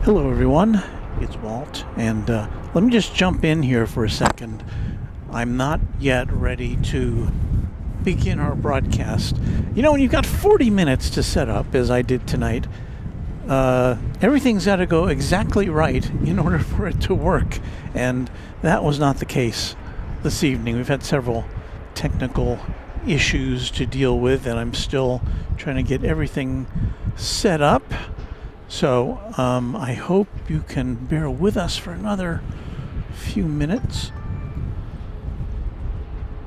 Hello everyone, it's Walt, and let me just jump in here for a second. I'm not yet ready to begin our broadcast. You know, when you've got 40 minutes to set up, as I did tonight, everything's got to go exactly right in order for it to work, and that was not the case this evening. We've had several technical issues to deal with, and I'm still trying to get everything set up. So I hope you can bear with us for another few minutes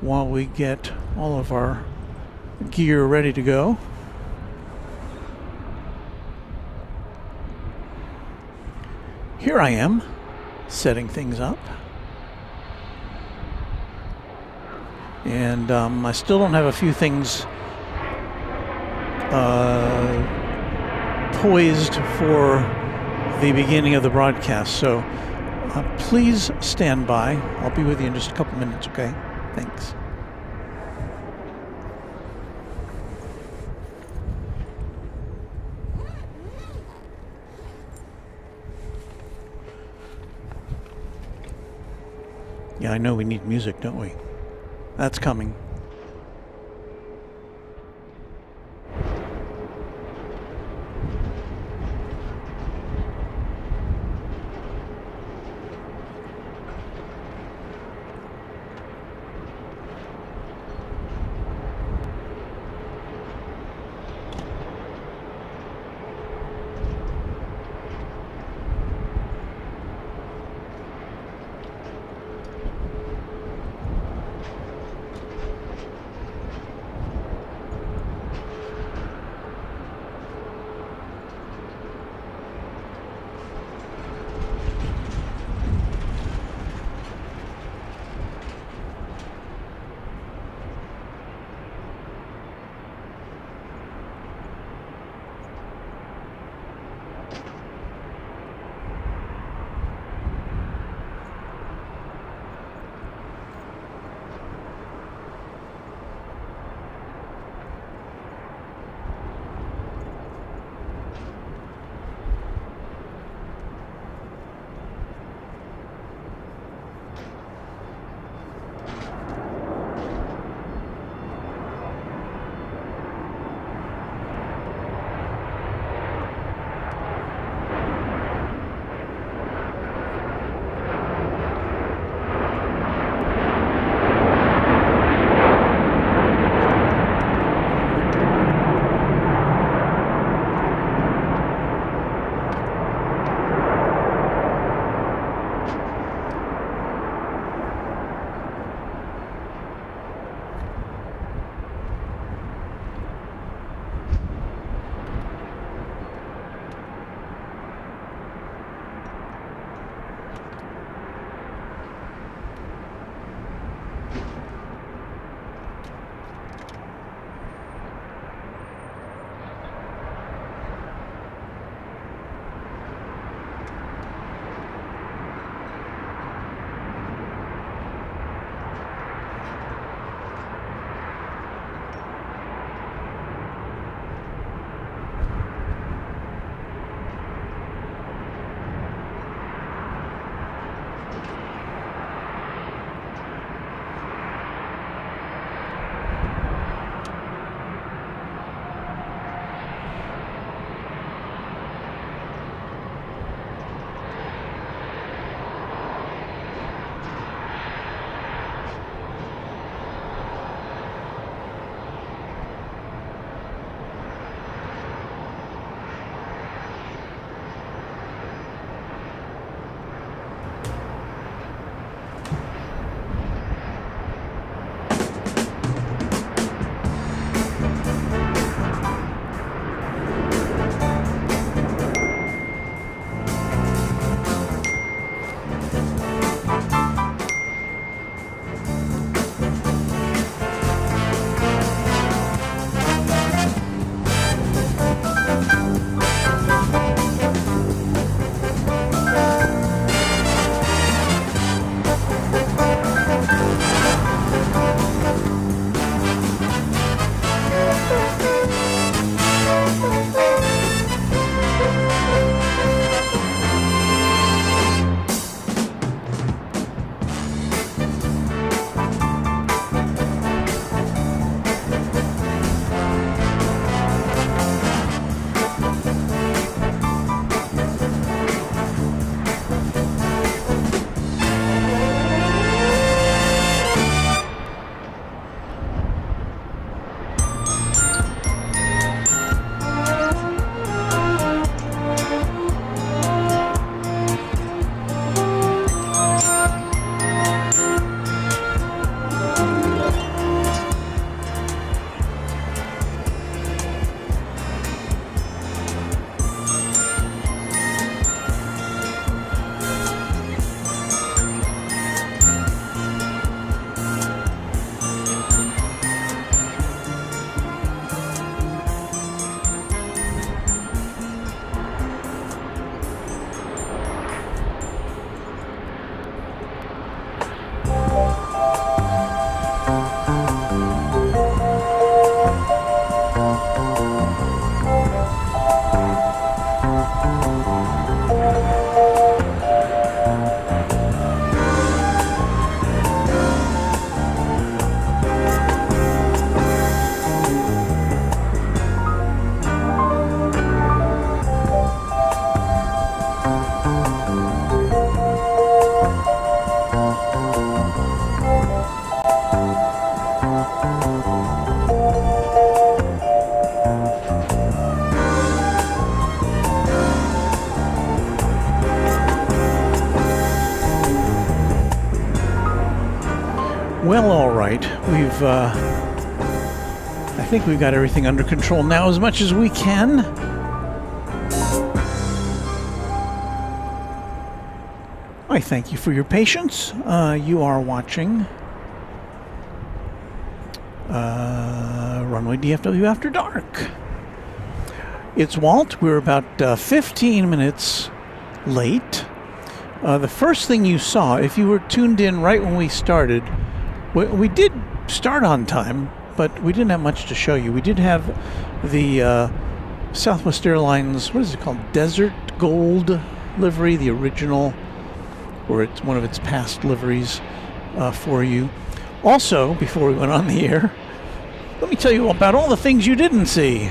while we get all of our gear ready to go. Here I am, setting things up. And I still don't have a few things poised for the beginning of the broadcast, so please stand by. I'll be with you in just a couple minutes, okay? Thanks. Yeah, I know we need music, don't we? That's coming. Well, all right. I think we've got everything under control now as much as we can. I thank you for your patience. You are watching Runway DFW After Dark. It's Walt. We're about 15 minutes late. The first thing you saw, if you were tuned in right when we started, we did start on time, but we didn't have much to show you. We did have the Southwest Airlines, what is it called? Desert Gold livery, the original, or it's one of its past liveries for you. Also, before we went on the air, let me tell you about all the things you didn't see.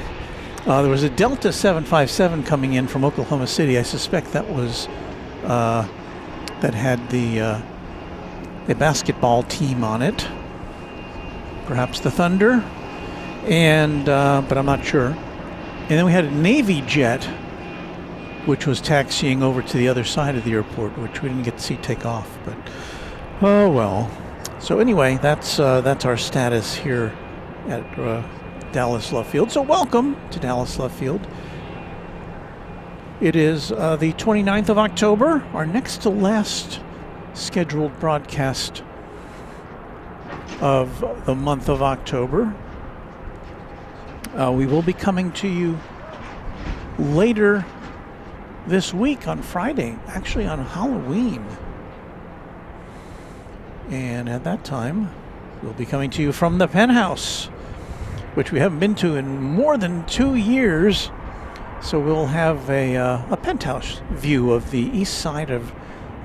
There was a Delta 757 coming in from Oklahoma City. I suspect that was that had the basketball team on it, perhaps the Thunder, and but I'm not sure. And then we had a Navy jet, which was taxiing over to the other side of the airport, which we didn't get to see take off. But oh well. So anyway, that's our status here at Dallas Love Field. So welcome to Dallas Love Field. It is the 29th of October, our next to last scheduled broadcast of the month of October. We will be coming to you later this week on Friday, actually on Halloween. And at that time, we'll be coming to you from the Penthouse, which we haven't been to in more than 2 years. So we'll have a penthouse view of the east side of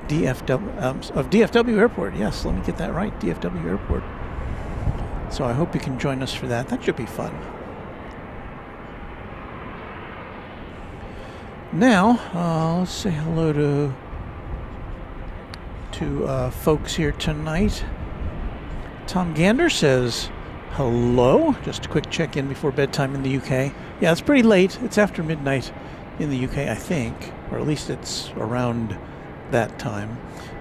DFW Airport. Yes, let me get that right, DFW Airport. So I hope you can join us for that. That should be fun. Now, let's say hello to folks here tonight. Tom Gander says hello. Just a quick check-in before bedtime in the UK. Yeah, it's pretty late. It's after midnight in the UK, I think, or at least it's around that time.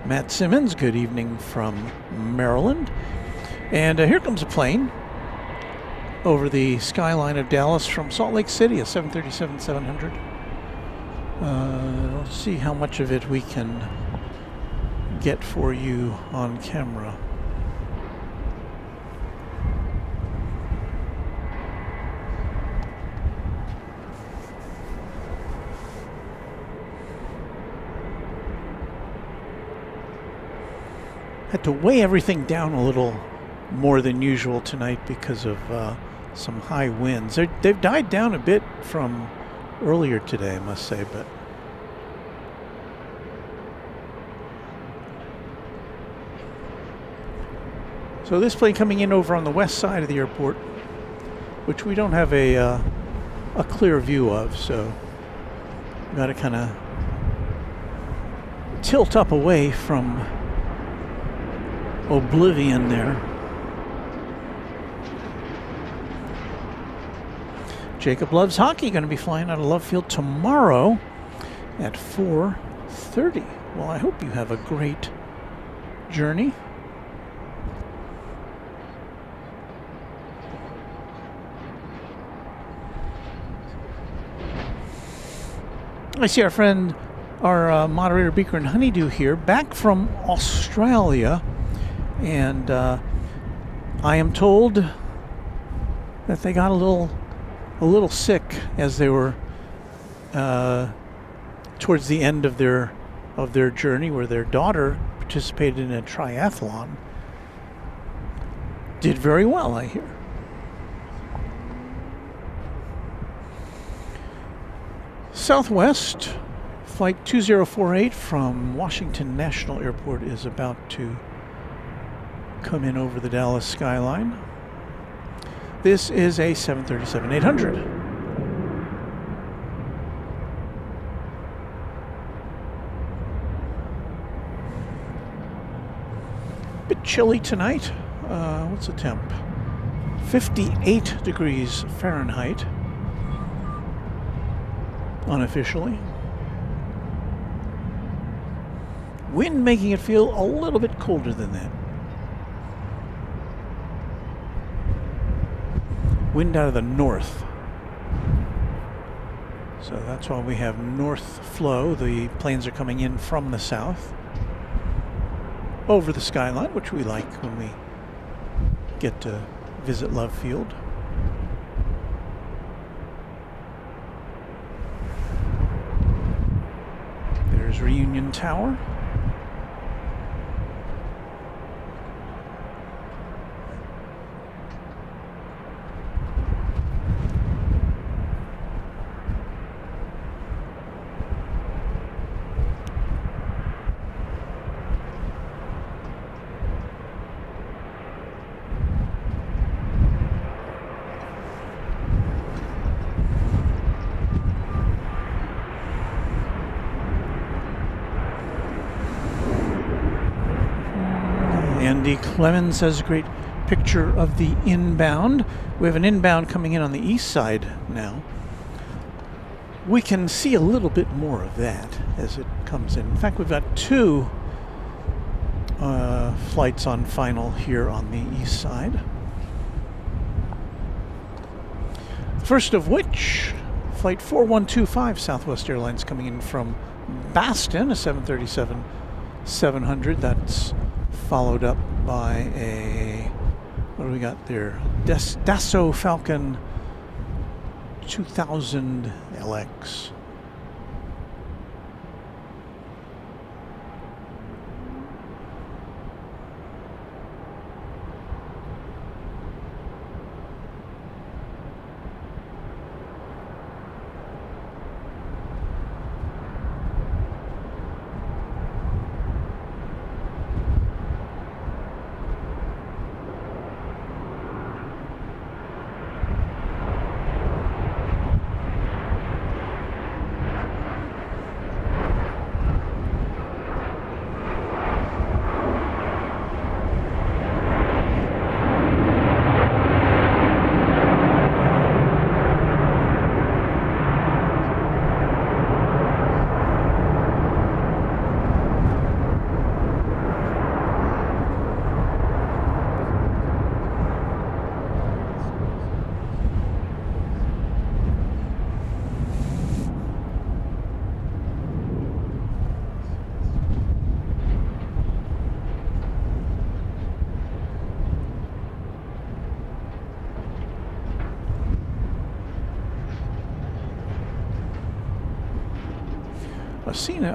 Matt Simmons, good evening from Maryland. And here comes a plane over the skyline of Dallas from Salt Lake City, a 737-700. Let's see how much of it we can get for you on camera. Had to weigh everything down a little more than usual tonight because of some high winds. They've died down a bit from earlier today, I must say, but so this plane coming in over on the west side of the airport, which we don't have a clear view of, so we got to kind of tilt up away from oblivion there. Jacob Loves Hockey, going to be flying out of Love Field tomorrow at 4:30. Well, I hope you have a great journey. I see our friend, our moderator Beaker and Honeydew here, back from Australia, and I am told that they got a little sick as they were towards the end of their journey, where their daughter participated in a triathlon. Did very well, I hear. Southwest Flight 2048 from Washington National Airport is about to come in over the Dallas skyline. This is a 737-800. Bit chilly tonight. What's the temp? 58 degrees Fahrenheit. Unofficially. Wind making it feel a little bit colder than that. wind out of the north. So that's why we have north flow. The planes are coming in from the south over the skyline, which we like when we get to visit Love Field. There's Reunion Tower. Andy Clemens has a great picture of the inbound. We have an inbound coming in on the east side now. We can see a little bit more of that as it comes in. In fact, we've got two flights on final here on the east side. First of which, Flight 4125 Southwest Airlines coming in from Baston, a 737-700. That's followed up by a, what do we got there? Dassault Falcon 2000 LX.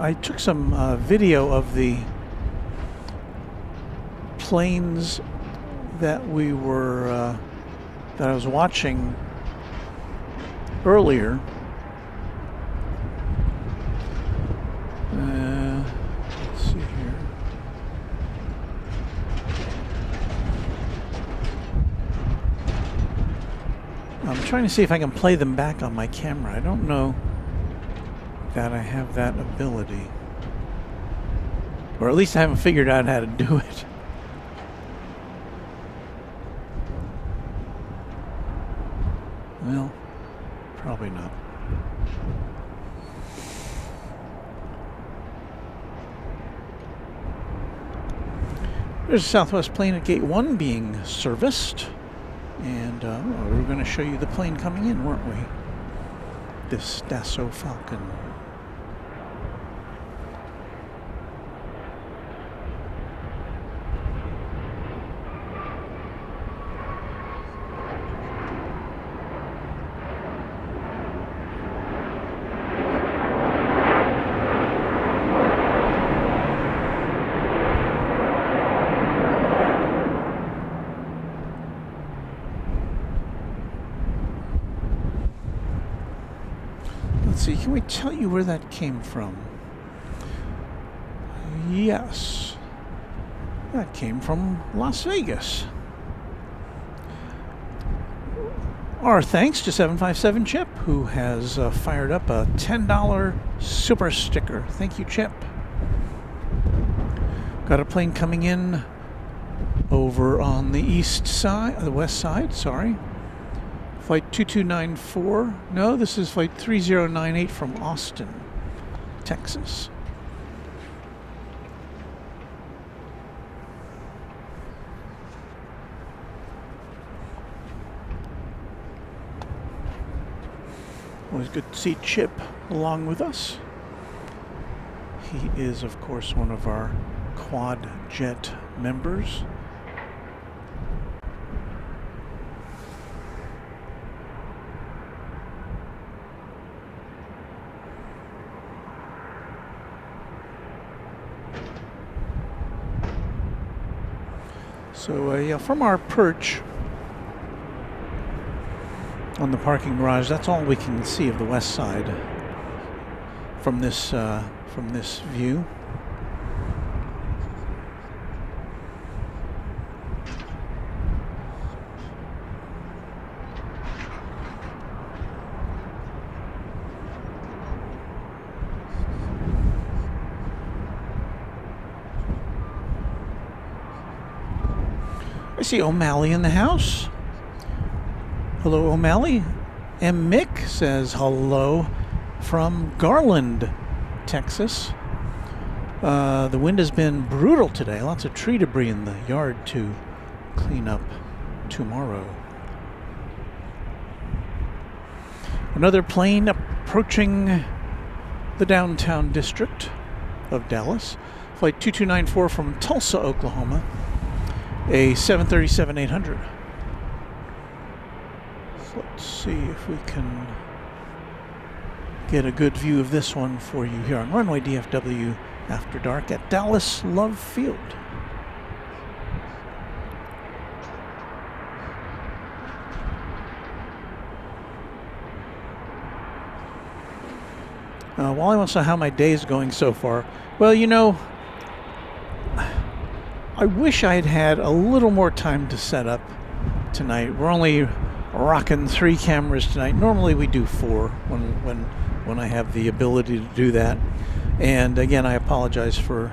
I took some video of the planes that we were that I was watching earlier. Let's see here. I'm trying to see if I can play them back on my camera. I don't know that I have that ability, or at least I haven't figured out how to do it. Well, probably not. There's a Southwest plane at Gate 1 being serviced, and we were going to show you the plane coming in, weren't we? This Dassault Falcon. See, can we tell you where that came from? Yes, that came from Las Vegas. Our thanks to 757 Chip, who has fired up a $10 super sticker. Thank you, Chip. Got a plane coming in over on the east side, the west side, sorry. Flight 2294. No, this is flight 3098 from Austin, Texas. Always good to see Chip along with us. He is, of course, one of our Quad Jet members. So, yeah, from our perch on the parking garage, that's all we can see of the west side from this view. I see O'Malley in the house. Hello, O'Malley. M. Mick says hello from Garland, Texas. The wind has been brutal today. Lots of tree debris in the yard to clean up tomorrow. Another plane approaching the downtown district of Dallas. Flight 2294 from Tulsa, Oklahoma. A 737-800. So let's see if we can get a good view of this one for you here on Runway DFW After Dark at Dallas Love Field. Wally wants to know how my day is going so far. Well, you know, I wish I'd had a little more time to set up tonight. We're only rocking 3 cameras tonight. Normally we do 4 when I have the ability to do that. And again, I apologize for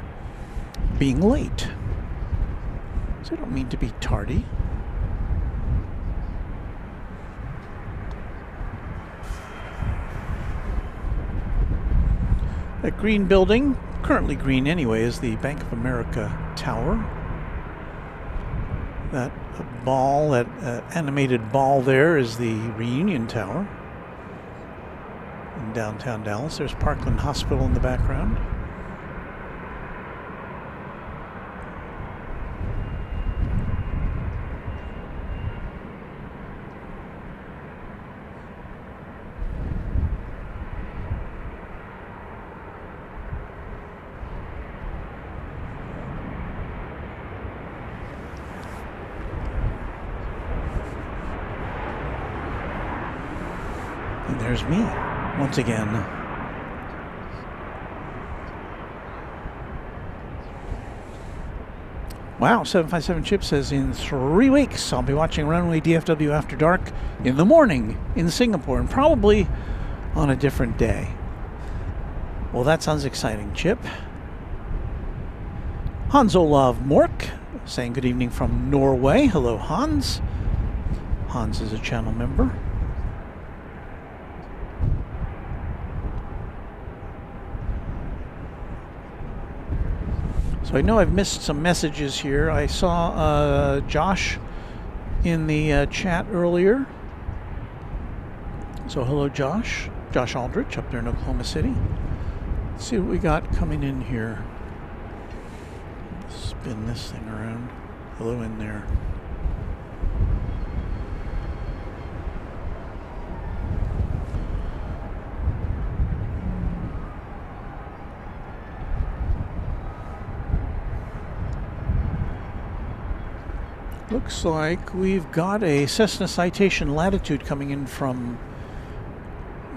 being late. So I don't mean to be tardy. That green building, currently green anyway, is the Bank of America Tower. That ball, that animated ball there is the Reunion Tower in downtown Dallas. There's Parkland Hospital in the background. And there's me, once again. Wow, 757 Chip says in 3 weeks I'll be watching Runway DFW After Dark in the morning in Singapore, and probably on a different day. Well, that sounds exciting, Chip. Hans Olav Mork saying good evening from Norway. Hello, Hans. Hans is a channel member. So I know I've missed some messages here. I saw Josh in the chat earlier. So hello, Josh. Josh Aldrich up there in Oklahoma City. Let's see what we got coming in here. Spin this thing around. Hello in there. Looks like we've got a Cessna Citation Latitude coming in from...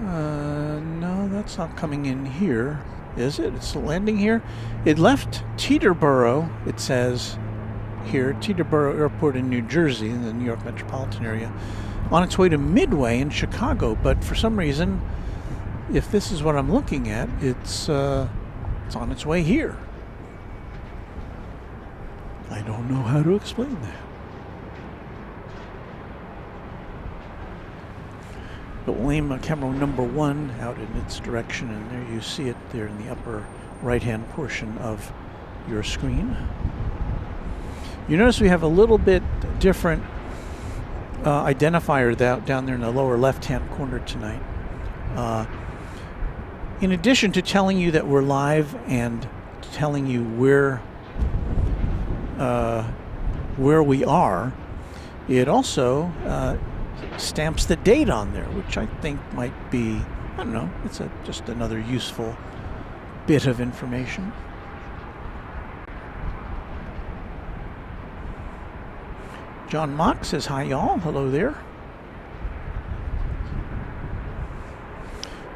no, that's not coming in here, is it? It's landing here. It left Teterboro, it says here, Teterboro Airport in New Jersey, in the New York metropolitan area, on its way to Midway in Chicago. But for some reason, if this is what I'm looking at, it's on its way here. I don't know how to explain that. But we'll aim camera number 1 out in its direction, and there you see it there in the upper right-hand portion of your screen. You notice we have a little bit different identifier down there in the lower left-hand corner tonight. In addition to telling you that we're live and telling you where we are, it also stamps the date on there, which I think might be, I don't know, it's just another useful bit of information. John Mock says, hi y'all, hello there.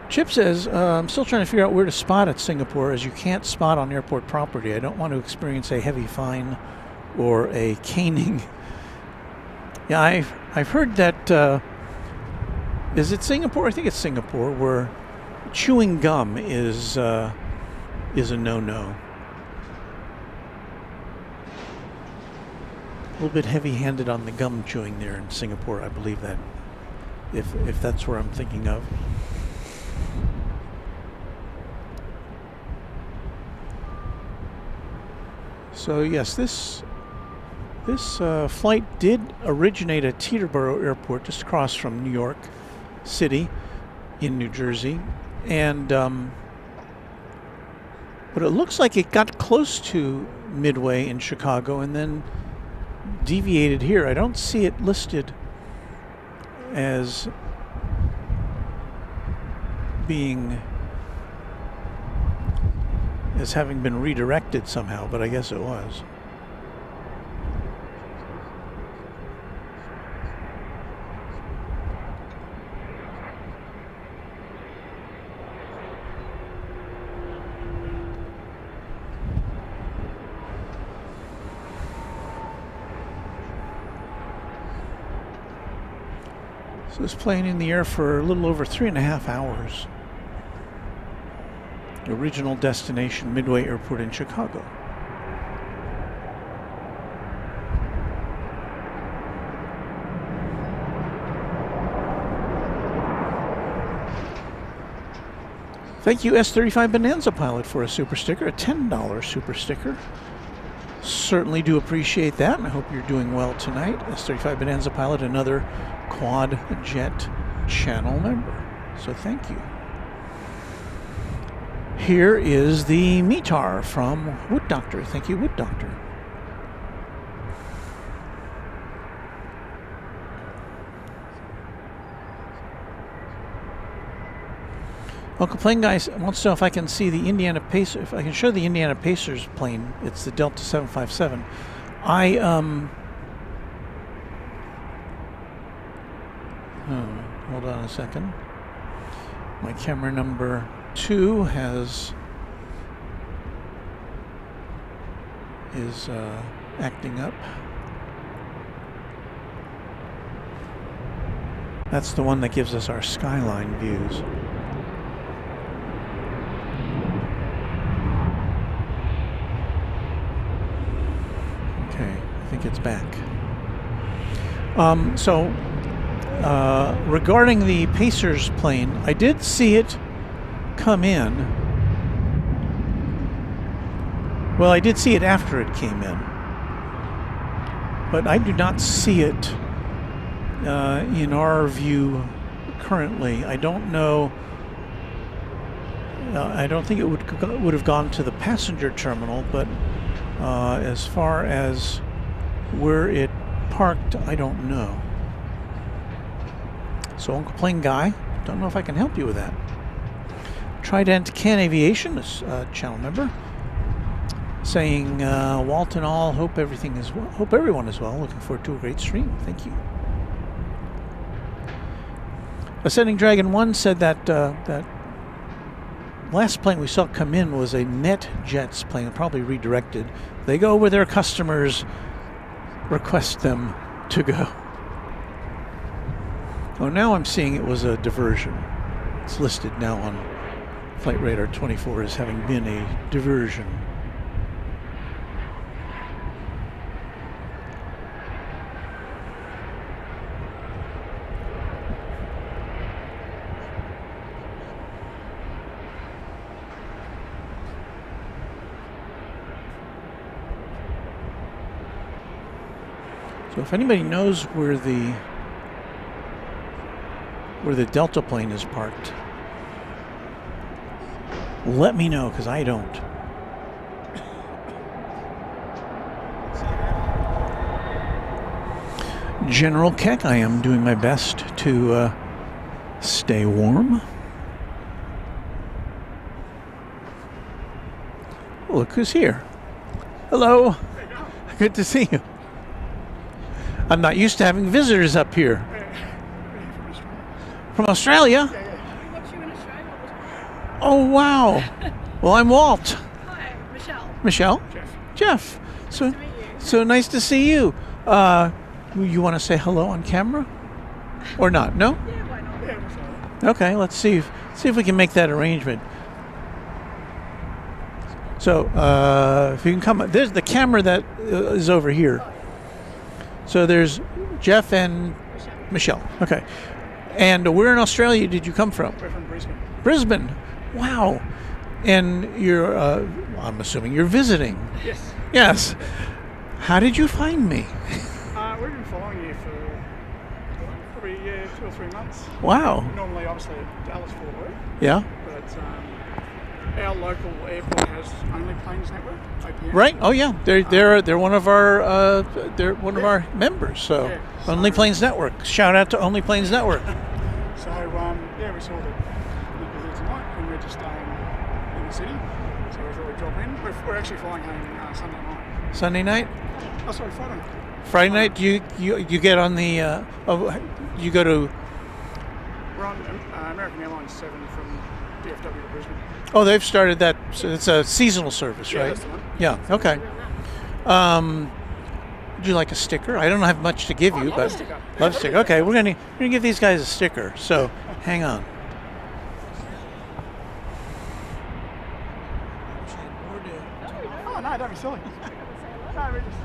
Chip says, I'm still trying to figure out where to spot at Singapore, as you can't spot on airport property. I don't want to experience a heavy fine or a caning. Yeah, I've heard that, is it Singapore? I think it's Singapore, where chewing gum is a no-no. A little bit heavy-handed on the gum chewing there in Singapore, I believe that, if that's where I'm thinking of. So yes, this flight did originate at Teterboro Airport, just across from New York City in New Jersey, and but it looks like it got close to Midway in Chicago and then deviated here. I don't see it listed as having been redirected somehow, but I guess it was. So it's playing in the air for a little over 3.5 hours. The original destination, Midway Airport in Chicago. Thank you, S35 Bonanza Pilot, for a super sticker, a $10 super sticker. Certainly do appreciate that, and I hope you're doing well tonight. S35 Bonanza Pilot, another Quad Jet channel member. So thank you. Here is the METAR from Wood Doctor. Thank you, Wood Doctor. Uncle Plane Guy wants to know if I can see the Indiana Pacers, if I can show the Indiana Pacers plane. It's the Delta 757. Hold on a second. My camera number 2 is acting up. That's the one that gives us our Skyline views. Okay, I think it's back. Regarding the Pacers plane, I did see it come in. Well, I did see it after it came in, but I do not see it in our view currently. I don't know. I don't think it would have gone to the passenger terminal, but as far as where it parked, I don't know. So Uncle Plane Guy, don't know if I can help you with that. Trident Can Aviation, channel member, saying, Walt and all, hope everything is well. Hope everyone is well. Looking forward to a great stream. Thank you. Ascending Dragon 1 said that that last plane we saw come in was a NetJets plane, probably redirected. They go where their customers request them to go. Oh, now I'm seeing it was a diversion. It's listed now on Flight Radar 24 as having been a diversion. So if anybody knows where the Delta plane is parked, let me know, because I don't. General Keck, I am doing my best to stay warm. Look who's here. Hello. Good to see you. I'm not used to having visitors up here. From Australia? Oh, wow. Well, I'm Walt. Hi, Michelle. Michelle? Jeff. So nice to see you. You want to say hello on camera? Or not? No? Yeah, why not? Okay, let's see if we can make that arrangement. So, if you can come, there's the camera that is over here. So there's Jeff and Michelle. Okay. And where in Australia did you come from? We're from Brisbane. Brisbane. Wow. And you're, I'm assuming you're visiting. Yes. Yes. How did you find me? We've been following you for probably 2 or 3 months. Wow. Normally, obviously, Dallas Fort Worth. Yeah. But our local airport has Only Planes Network. OPN. Right. Oh yeah. They're one of our of our members. So Yeah. Only Planes Network. Shout out to Only Planes Network. So we saw that you'd be here tonight, and we're just staying in the city. So we thought we'd drop in. We're actually flying home Sunday night. Sunday night. Oh, sorry, Friday night. Friday night. You get on the. You go to. We're on American Airlines 7 from DFW to Brisbane. Oh, they've started that. So it's a seasonal service, Yeah, right? that's the one. Yeah. Okay. Would you like a sticker? I don't have much to give you, love but a sticker. love a sticker. Okay, we're gonna give these guys a sticker. So hang on. Oh, no, don't be silly. No, we're just...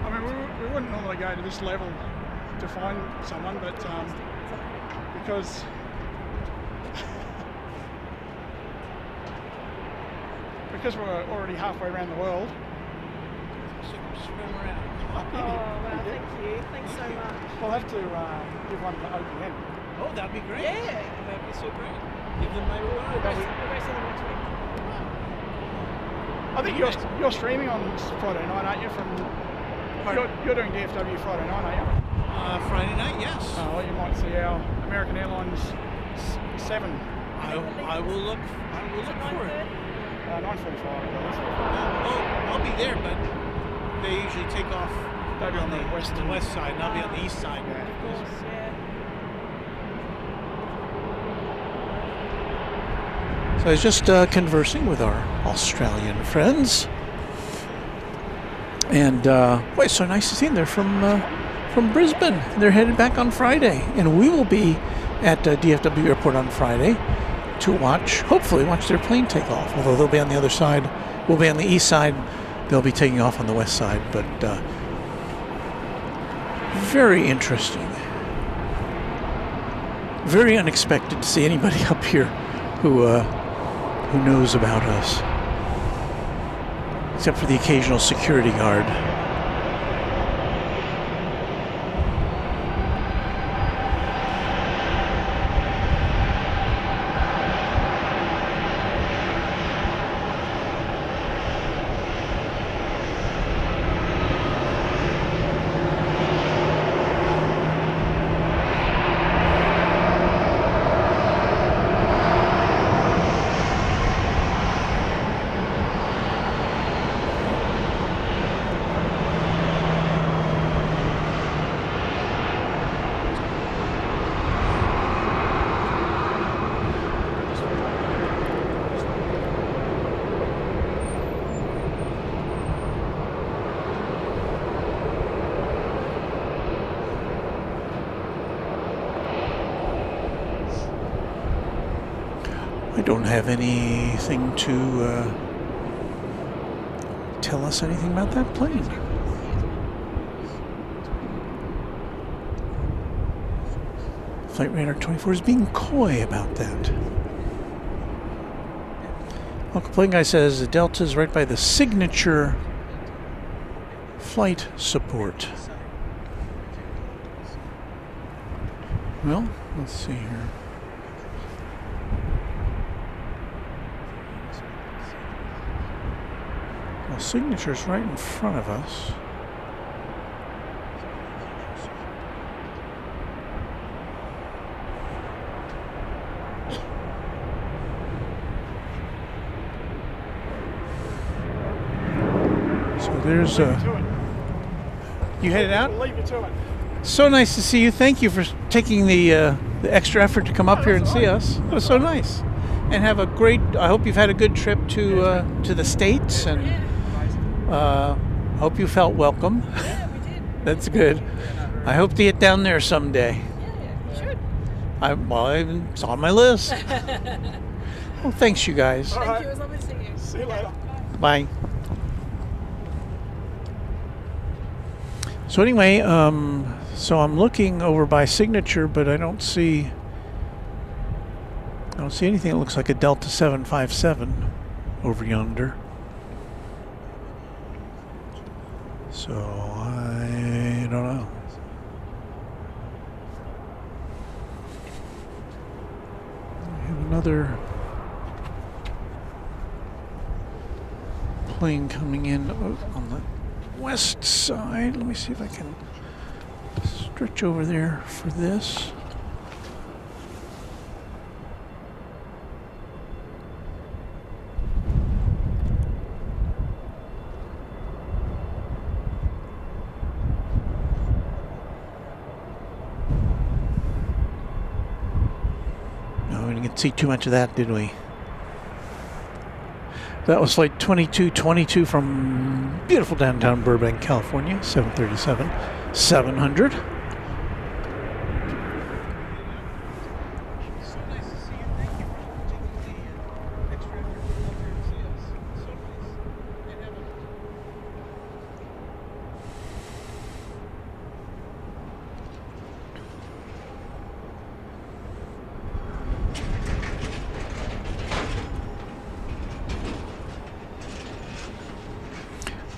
I mean, we wouldn't normally go to this level to find someone, but because we're already halfway around the world. Oh, wow, thank you. Thanks so much. We'll have to give one to OPN. Oh, that'd be great. Yeah. That'd be so great. Give them my regards. We're racing them next week. I think you're streaming on Friday night, aren't you? You're doing DFW Friday night, aren't you? Friday night, yes. Well, you might see our American Airlines 7. I will look for it. 9:45. I'll be there, but they usually take off. They'll be on the west side, and I'll be on the east side. Yeah. Of course, yeah. So I was just conversing with our Australian friends, and it's so nice to see them. They're from Brisbane. They're headed back on Friday, and we will be at DFW Airport on Friday to hopefully watch their plane take off. Although they'll be on the other side, we'll be on the east side. They'll be taking off on the west side, but very interesting. Very unexpected to see anybody up here who knows about us, except for the occasional security guard. I don't have anything to tell us anything about that plane. Flight Radar 24 is being coy about that. Uncle Plane Guy says the Delta is right by the signature flight support. Well, let's see here. Well, signature's right in front of us. So there's you headed out? Leave you to it. So nice to see you. Thank you for taking the extra effort to come up here and see us. It was so nice. And have a great, I hope you've had a good trip to the States, and hope you felt welcome. Yeah, we did. That's good. I hope to get down there someday. Yeah, you should. It's on my list. Well, thanks you guys. All Thank right. you. It was lovely to see you. See you later. Bye. So anyway, so I'm looking over by signature, but I don't see anything that looks like a Delta 757 over yonder. So I don't know. We have another plane coming in on the west side. Let me see if I can stretch over there for this. No, we didn't see too much of that, did we? That was flight 2222 from beautiful downtown Burbank, California, 737-700.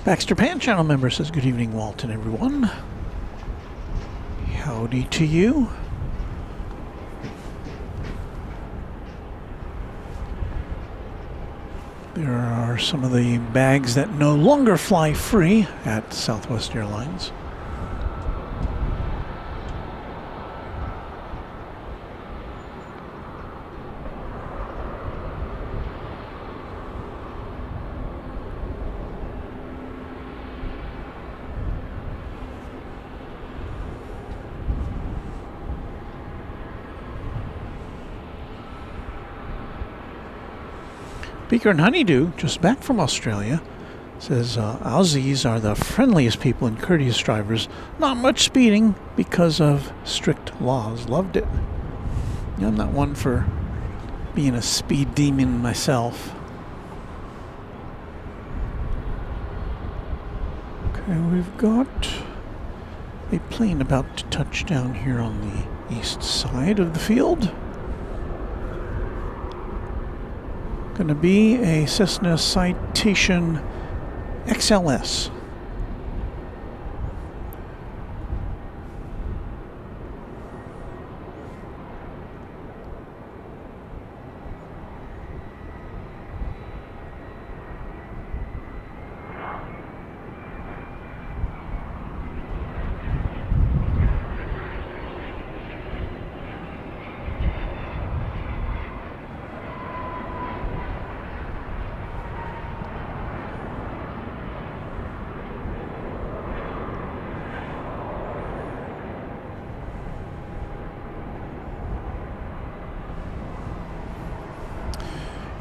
Baxter Pan channel member says, good evening, Walt and everyone. Howdy to you. There are some of the bags that no longer fly free at Southwest Airlines. Beaker and Honeydew, just back from Australia, says Aussies are the friendliest people and courteous drivers. Not much speeding because of strict laws. Loved it. Yeah, I'm not one for being a speed demon myself. Okay, we've got a plane about to touch down here on the east side of the field. Going to be a Cessna Citation XLS.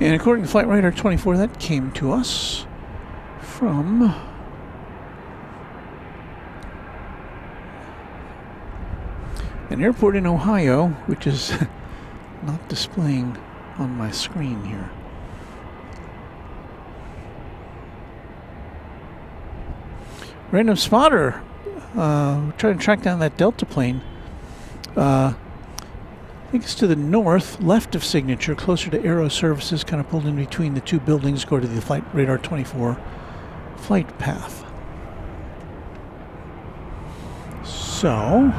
And according to Flight Radar 24, that came to us from an airport in Ohio, which is not displaying on my screen here. Random spotter trying to track down that Delta plane. Take us to the north, left of Signature, closer to Aero Services, kind of pulled in between the two buildings, go to the Flight Radar 24 flight path. So,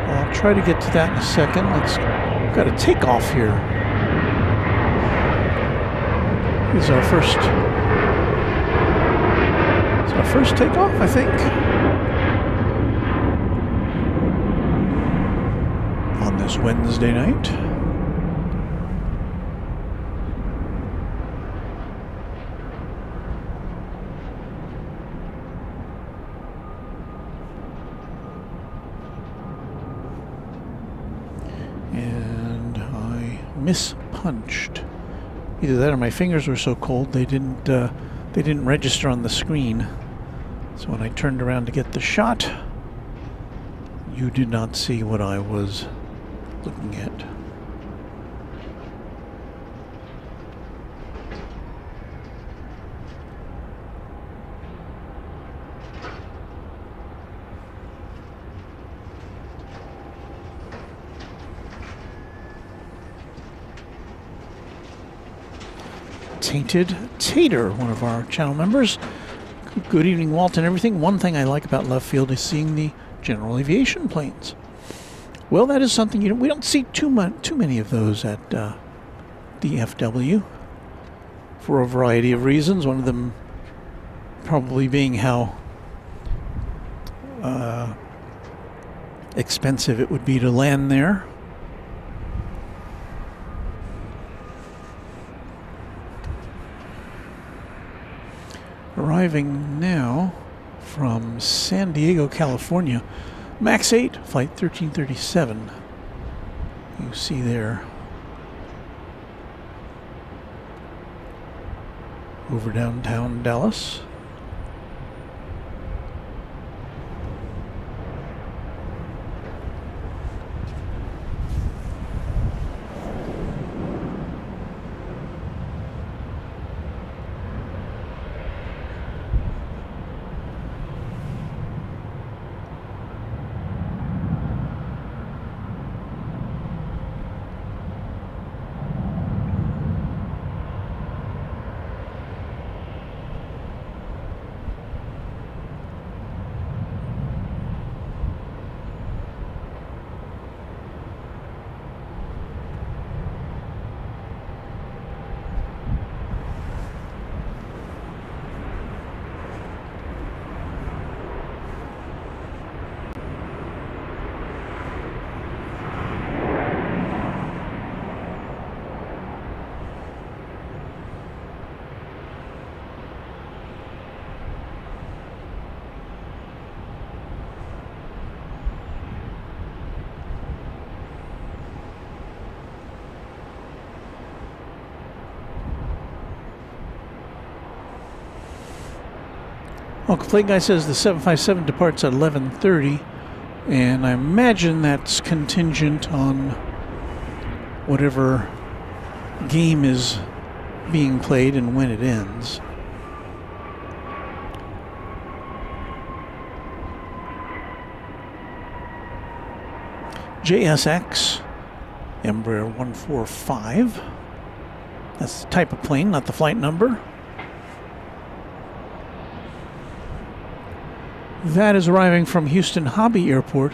I'll try to get to that in a second. We've got a takeoff here. This is our first takeoff, I think. On this Wednesday night. And I mispunched. Either that or my fingers were so cold they didn't register on the screen. So when I turned around to get the shot, you did not see what I was looking at. Tainted Tater, one of our channel members. Good evening, Walt, and everything. One thing I like about left field is seeing the general aviation planes. Well, that is something we don't see too many of those at DFW for a variety of reasons. One of them probably being how expensive it would be to land there. Arriving now from San Diego, California. Max 8, flight 1337. You see there. Over downtown Dallas. Well, Flight Guy says the 757 departs at 11:30, and I imagine that's contingent on whatever game is being played and when it ends. JSX, Embraer 145. That's the type of plane, not the flight number. That is arriving from Houston Hobby Airport.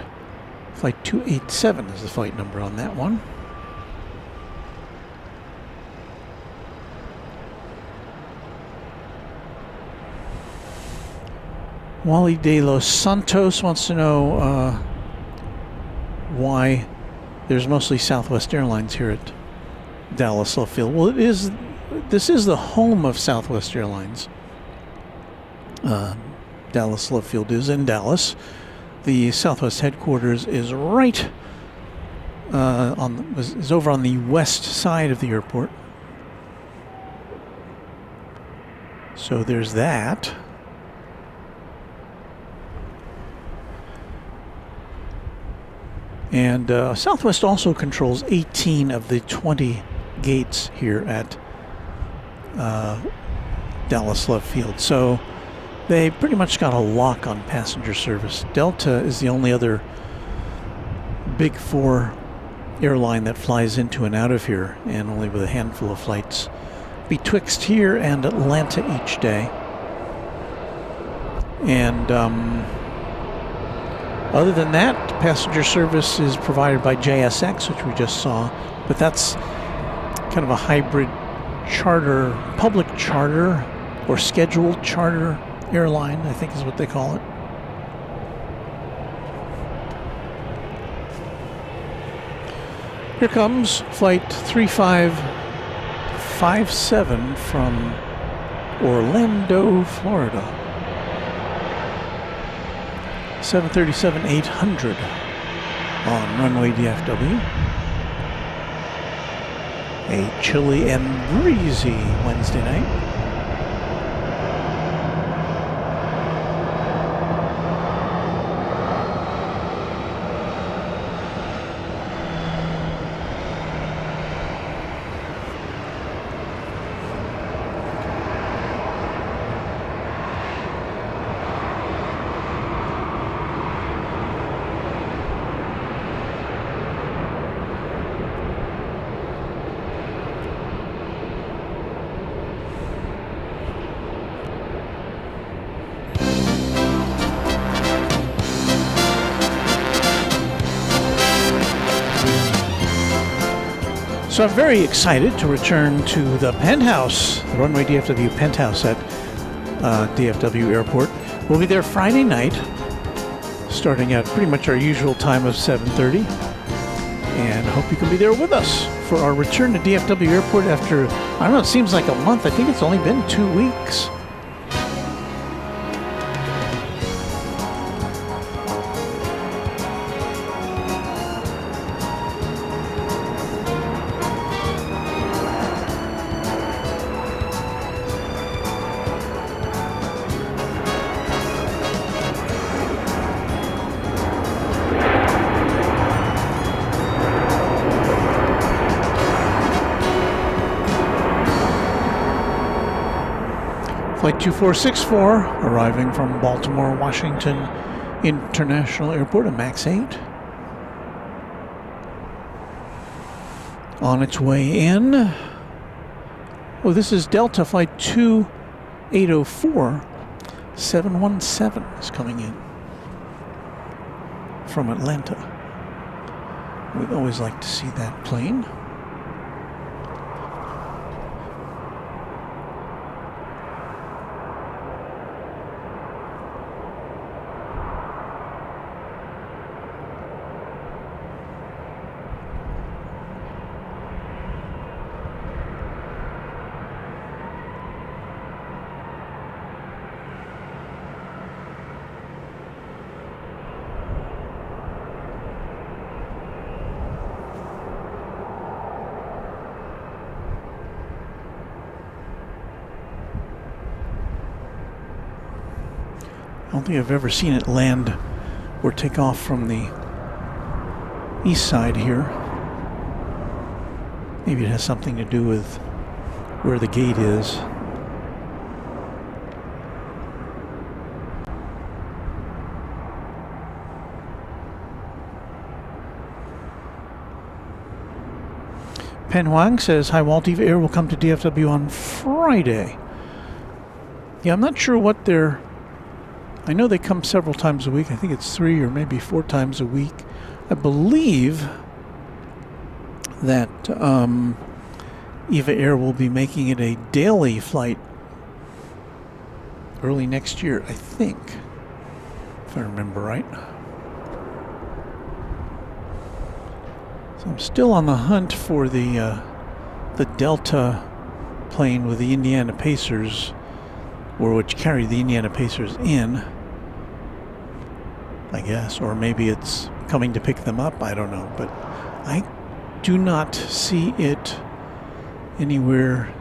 Flight 287 is the flight number on that one. Wally de los Santos wants to know why there's mostly Southwest Airlines here at Dallas Love Field. Well, this is the home of Southwest Airlines. Dallas Love Field is in Dallas. The Southwest headquarters is right is over on the west side of the airport. So there's that. And Southwest also controls 18 of the 20 gates here at Dallas Love Field. So they pretty much got a lock on passenger service. Delta is the only other Big Four airline that flies into and out of here, and only with a handful of flights betwixt here and Atlanta each day. And other than that, passenger service is provided by JSX, which we just saw, but that's kind of a hybrid charter, public charter, or scheduled charter airline, I think is what they call it. Here comes flight 3557 from Orlando, Florida. 737-800 on runway DFW. A chilly and breezy Wednesday night. So I'm very excited to return to the Penthouse, the Runway DFW Penthouse at DFW Airport. We'll be there Friday night, starting at pretty much our usual time of 7:30. And I hope you can be there with us for our return to DFW Airport after, I don't know, it seems like a month. I think it's only been 2 weeks. Flight 2464 arriving from Baltimore, Washington International Airport, a MAX 8. On its way in. Oh, this is Delta Flight 2804. 717 is coming in from Atlanta. We always like to see that plane. I don't think I've ever seen it land or take off from the east side here. Maybe it has something to do with where the gate is. Pen Huang says, hi Walt, Eva Air will come to DFW on Friday. Yeah, I'm not sure what they're... I know they come several times a week. I think it's 3 or maybe 4 times a week. I believe that Eva Air will be making it a daily flight early next year, I think, if I remember right. So I'm still on the hunt for the Delta plane with the Indiana Pacers, or which carry the Indiana Pacers in, I guess, or maybe it's coming to pick them up, I don't know, but I do not see it anywhere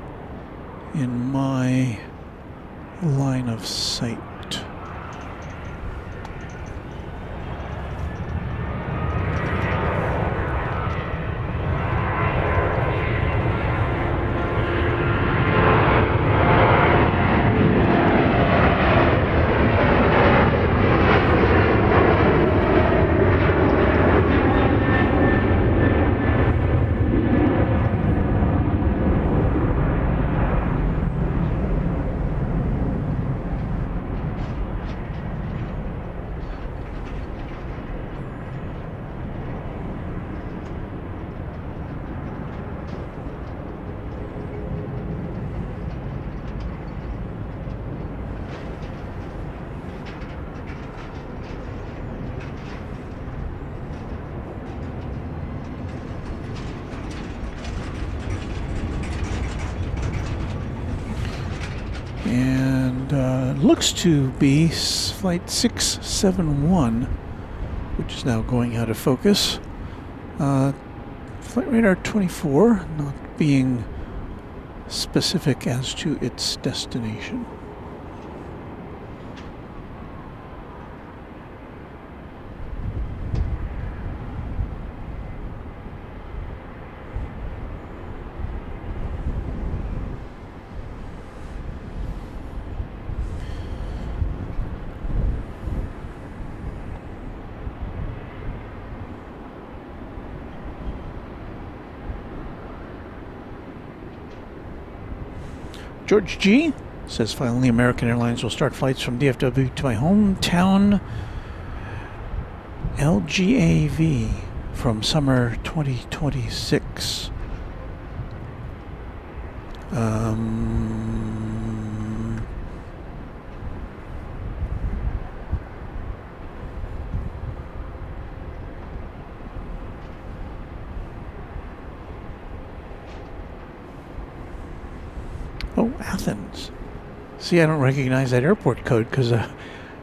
in my line of sight. And looks to be flight 671, which is now going out of focus. Flight radar 24, not being specific as to its destination. George G. says, finally, American Airlines will start flights from DFW to my hometown, LGAV, from summer 2026. Oh, Athens. See, I don't recognize that airport code because I've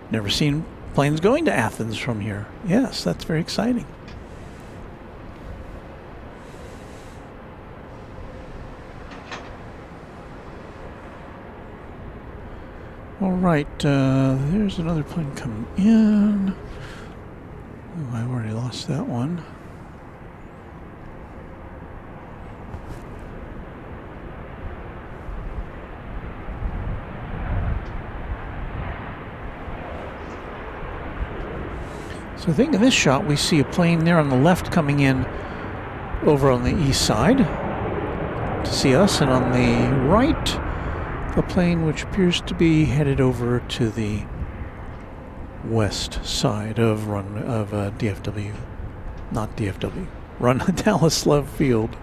never seen planes going to Athens from here. Yes, that's very exciting. All right, there's another plane coming in. Oh, I've already lost that one. So I think in this shot we see a plane there on the left coming in over on the east side to see us, and on the right a plane which appears to be headed over to the west side of DFW, not DFW, Dallas Love Field.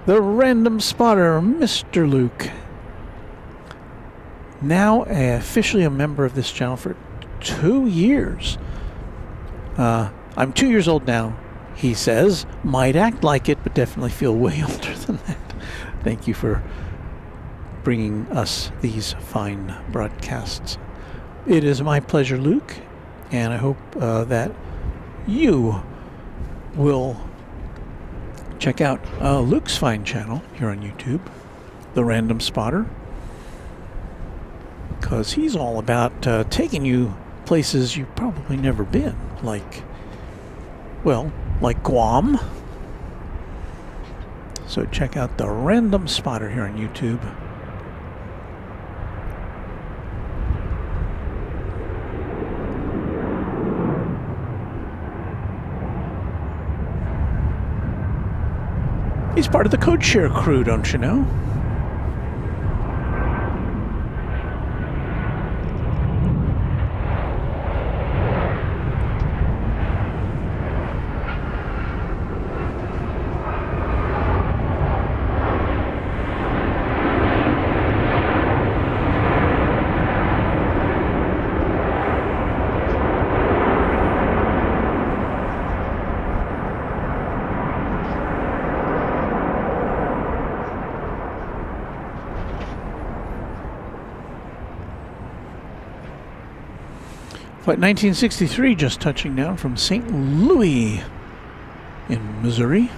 The random spotter, Mr. Luke, now officially a member of this channel for 2 years. I'm 2 years old now, he says. Might act like it, but definitely feel way older than that. Thank you for bringing us these fine broadcasts. It is my pleasure, Luke, and I hope that you will check out Luke's fine channel here on YouTube, The Random Spotter, because he's all about taking you places you've probably never been, like Guam. So check out The Random Spotter here on YouTube. He's part of the Codeshare crew, don't you know? Flight 1963 just touching down from St. Louis in Missouri.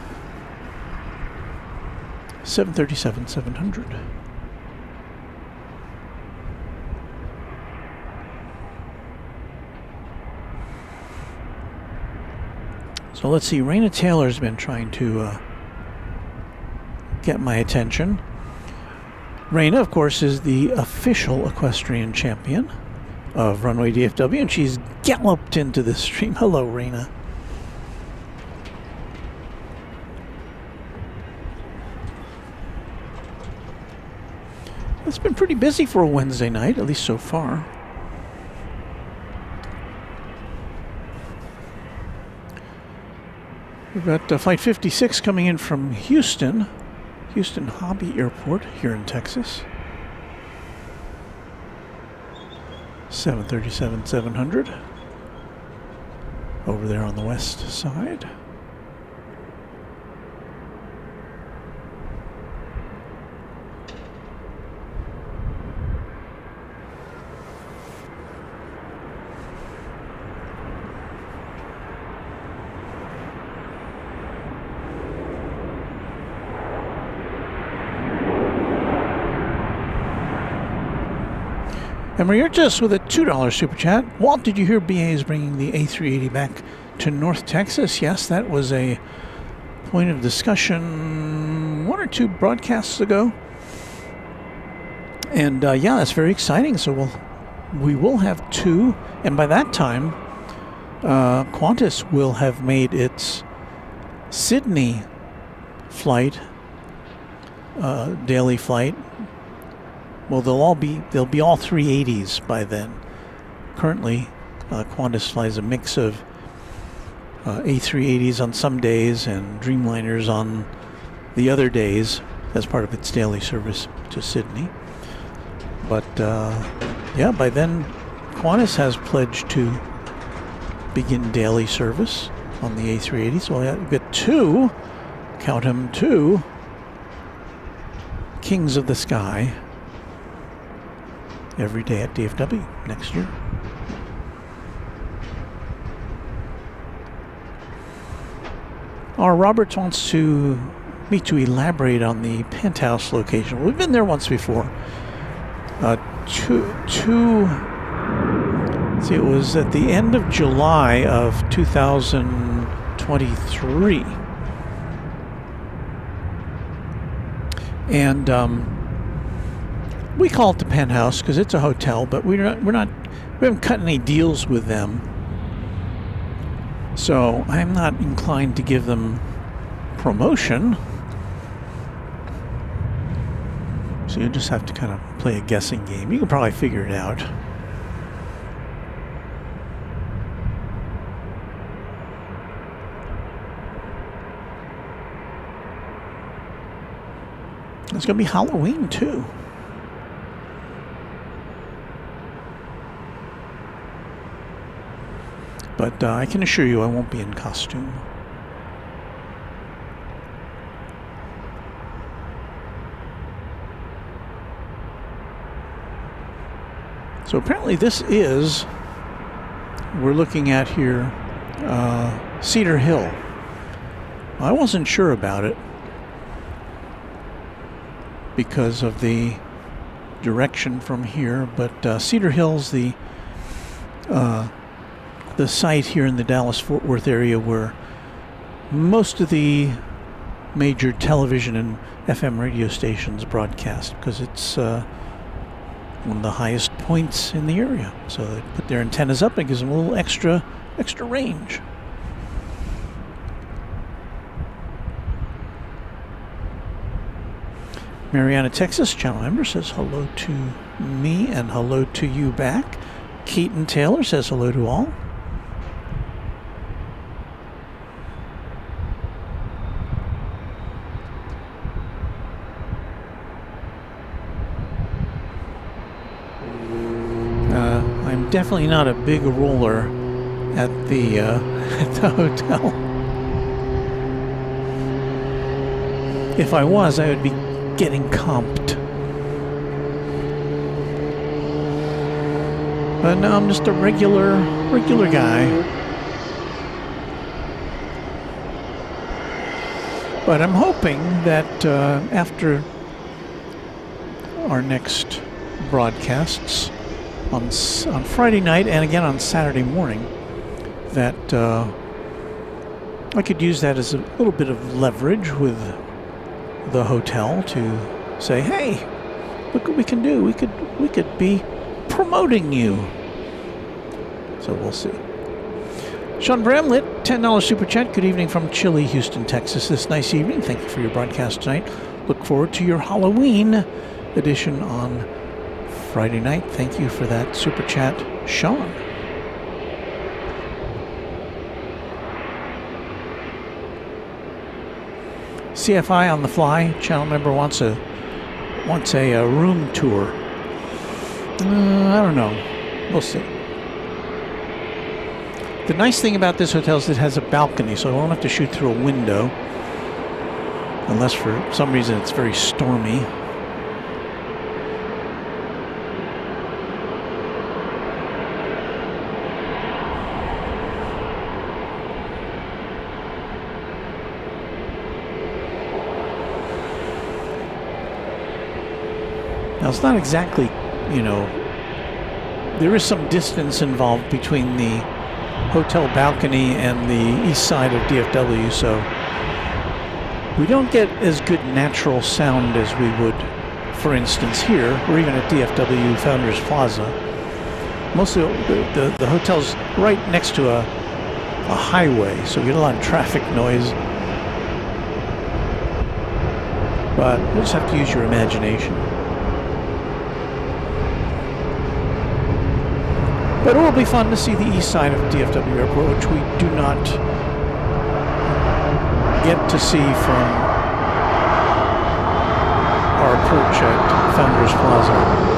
737-700. So let's see, Raina Taylor's been trying to get my attention. Raina, of course, is the official equestrian champion of Runway DFW, and she's galloped into the stream. Hello, Raina. It's been pretty busy for a Wednesday night, at least so far. We've got Flight 56 coming in from Houston Hobby Airport here in Texas. 737-700 over there on the west side. Emergis with a $2 super chat. Walt, did you hear BA is bringing the A380 back to North Texas? Yes, that was a point of discussion 1 or 2 broadcasts ago. And yeah, that's very exciting. So we will have 2. And by that time, Qantas will have made its Sydney flight, daily flight. Well, they'll be all 380s by then. Currently, Qantas flies a mix of A380s on some days and Dreamliners on the other days as part of its daily service to Sydney. But yeah, by then, Qantas has pledged to begin daily service on the A380. So we've got 2, count them, 2 Kings of the Sky every day at DFW next year. Roberts wants me to elaborate on the Penthouse location. We've been there once before. See, it was at the end of July of 2023. And we call it the Penthouse because it's a hotel, but we haven't cut any deals with them. So I'm not inclined to give them promotion. So you just have to kind of play a guessing game. You can probably figure it out. It's going to be Halloween too. But I can assure you I won't be in costume. So apparently this is, we're looking at here, Cedar Hill. I wasn't sure about it because of the direction from here, but Cedar Hill's the site here in the Dallas-Fort Worth area where most of the major television and FM radio stations broadcast, because it's one of the highest points in the area. So they put their antennas up and gives them a little extra range. Mariana, Texas, channel member, says hello to me and hello to you back. Keaton Taylor says hello to all. I'm definitely not a big roller at the hotel. If I was, I would be getting comped. But no, I'm just a regular guy. But I'm hoping that after our next broadcasts on Friday night and again on Saturday morning, that I could use that as a little bit of leverage with the hotel to say, hey, look what we can do. We could be promoting you. So we'll see. Sean Bramlett, $10 super chat. Good evening from chilly Houston, Texas this nice evening. Thank you for your broadcast tonight. Look forward to your Halloween edition on Friday night. Thank you for that super chat, Sean. CFI on the fly. Channel member wants a room tour. I don't know. We'll see. The nice thing about this hotel is it has a balcony, so I won't have to shoot through a window. Unless for some reason it's very stormy. Now, it's not exactly, there is some distance involved between the hotel balcony and the east side of DFW, so we don't get as good natural sound as we would, for instance, here, or even at DFW Founders Plaza. Mostly the hotel's right next to a highway, so we get a lot of traffic noise. But you just have to use your imagination. But it will be fun to see the east side of DFW Airport, which we do not get to see from our perch at Founders Plaza.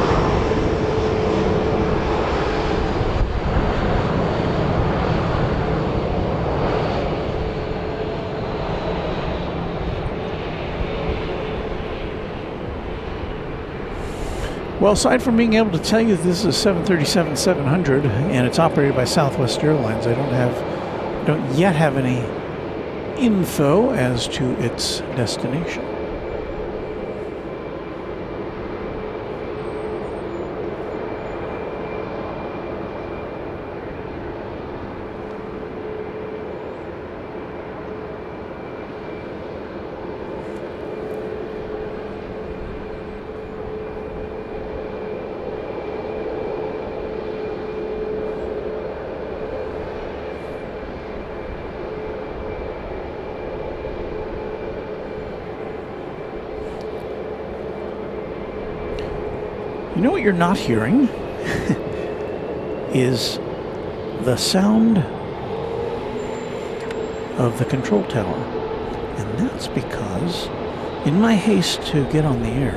Well, aside from being able to tell you this is a 737-700 and it's operated by Southwest Airlines, I don't yet have any info as to its destination. You know what you're not hearing is the sound of the control tower. And that's because in my haste to get on the air,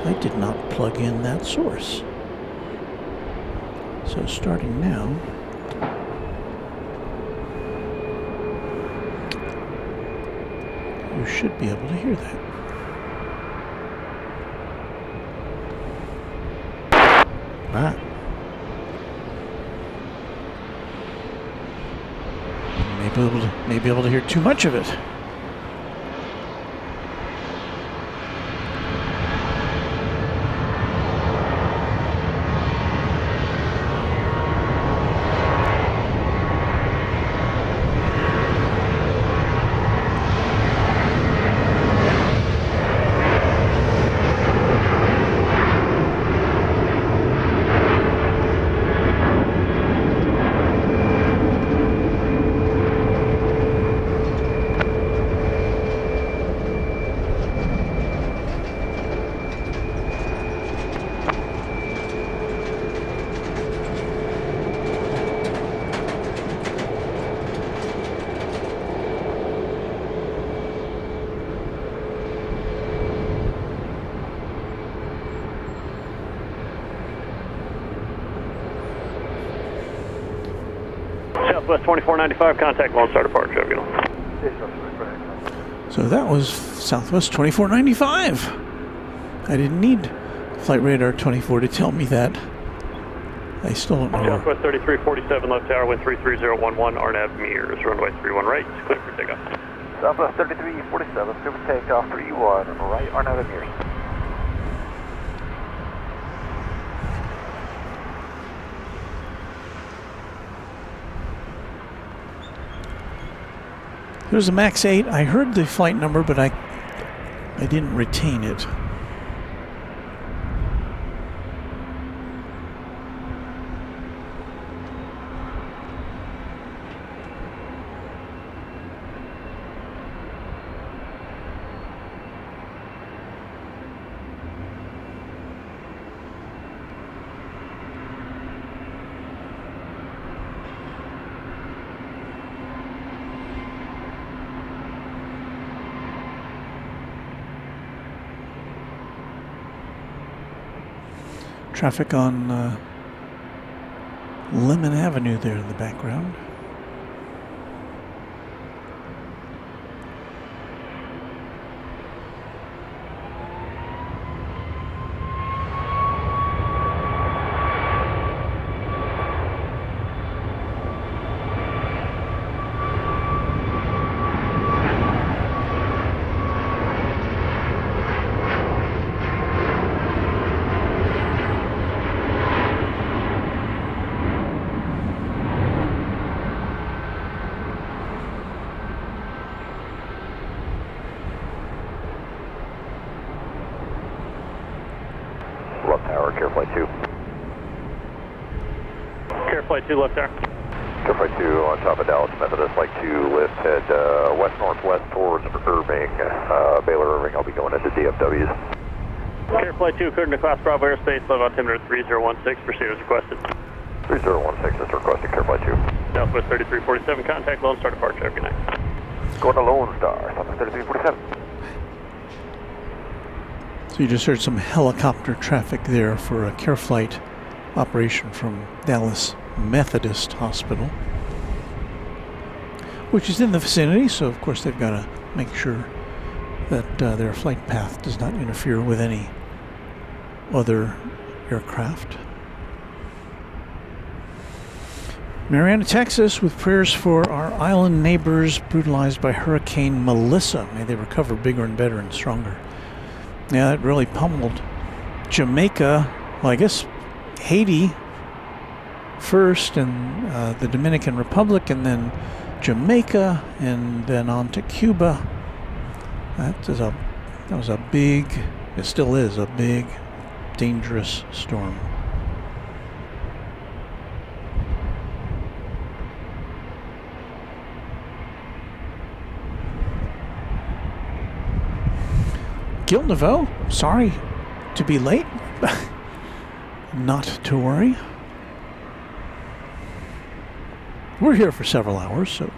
I did not plug in that source. So starting now, you should be able to hear that. Right. May be able to hear too much of it. Southwest 2495, contact Lone Star Departure. So that was Southwest 2495. I didn't need Flight Radar 24 to tell me that. I still don't know. Southwest 3347, left tower, wind 33011, RNAV mirrors, runway 31 right, clear for takeoff. Southwest 3347, clear for takeoff, 31 right, RNAV mirrors. There's a MAX 8. I heard the flight number, but I didn't retain it. Traffic on Lemon Avenue there in the background. Flight 2 left tower. Flight 2 on top of Dallas Methodist, Flight 2, lift, head west-northwest towards Irving, Baylor Irving. I'll be going into DFWs. Air Flight 2, according to Class Bravo airspace, level altimeter 3016, proceed as requested. 3016 is requested, Air Flight 2. Southwest 3347, contact Lone Star departure, have a good night. Going to Lone Star, Southwest 3347. So you just heard some helicopter traffic there for a care flight operation from Dallas Methodist Hospital, which is in the vicinity, so of course they've got to make sure that their flight path does not interfere with any other aircraft. Marietta, Texas, with prayers for our island neighbors brutalized by Hurricane Melissa. May they recover bigger and better and stronger. Yeah, that really pummeled Jamaica. Well, I guess Haiti first, and the Dominican Republic, and then Jamaica, and then on to Cuba. That was a big, it still is a big, dangerous storm. Gil Neveau, sorry to be late. Not to worry. We're here for several hours, so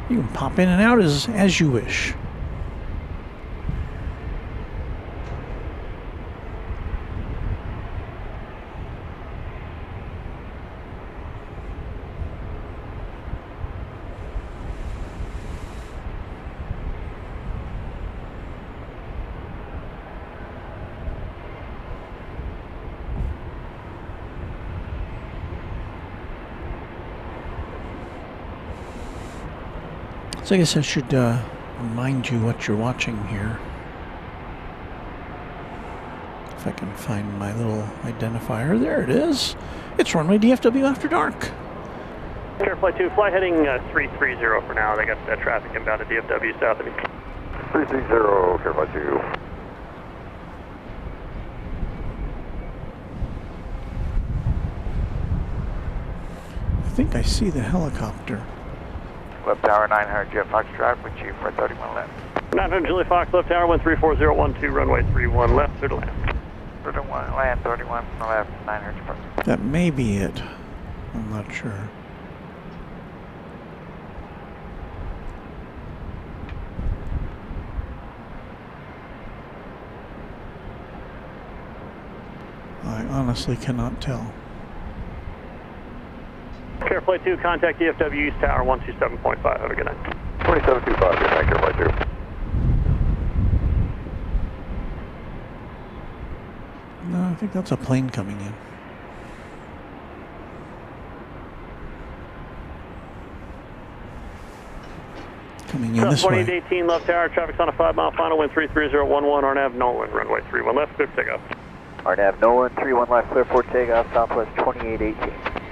you can pop in and out as you wish. So I guess I should remind you what you're watching here. If I can find my little identifier. There it is. It's Runway DFW After Dark. Air Flight 2, fly heading 330 for now. They got that traffic inbound to DFW south of me. 330, Air Flight 2. I think I see the helicopter. Left tower 900 Jet Fox Drive with Chief for 31 left. 900 Julie Fox, left tower 134012, runway 31 left, clear to land. 31 land, 31 left, 900 Jet Fox. That may be it. I'm not sure. I honestly cannot tell. Air Flight 2, contact DFW East Tower 127.5. Have a good night. 2725, good night, Air Flight 2. No, I think that's a plane coming in. Coming in this way. 2818 left tower, traffic's on a 5-mile final, wind 33011, RNAV Nolan, runway 31 left, clear for takeoff. RNAV Nolan, 31 left, clear for takeoff, Southwest 2818.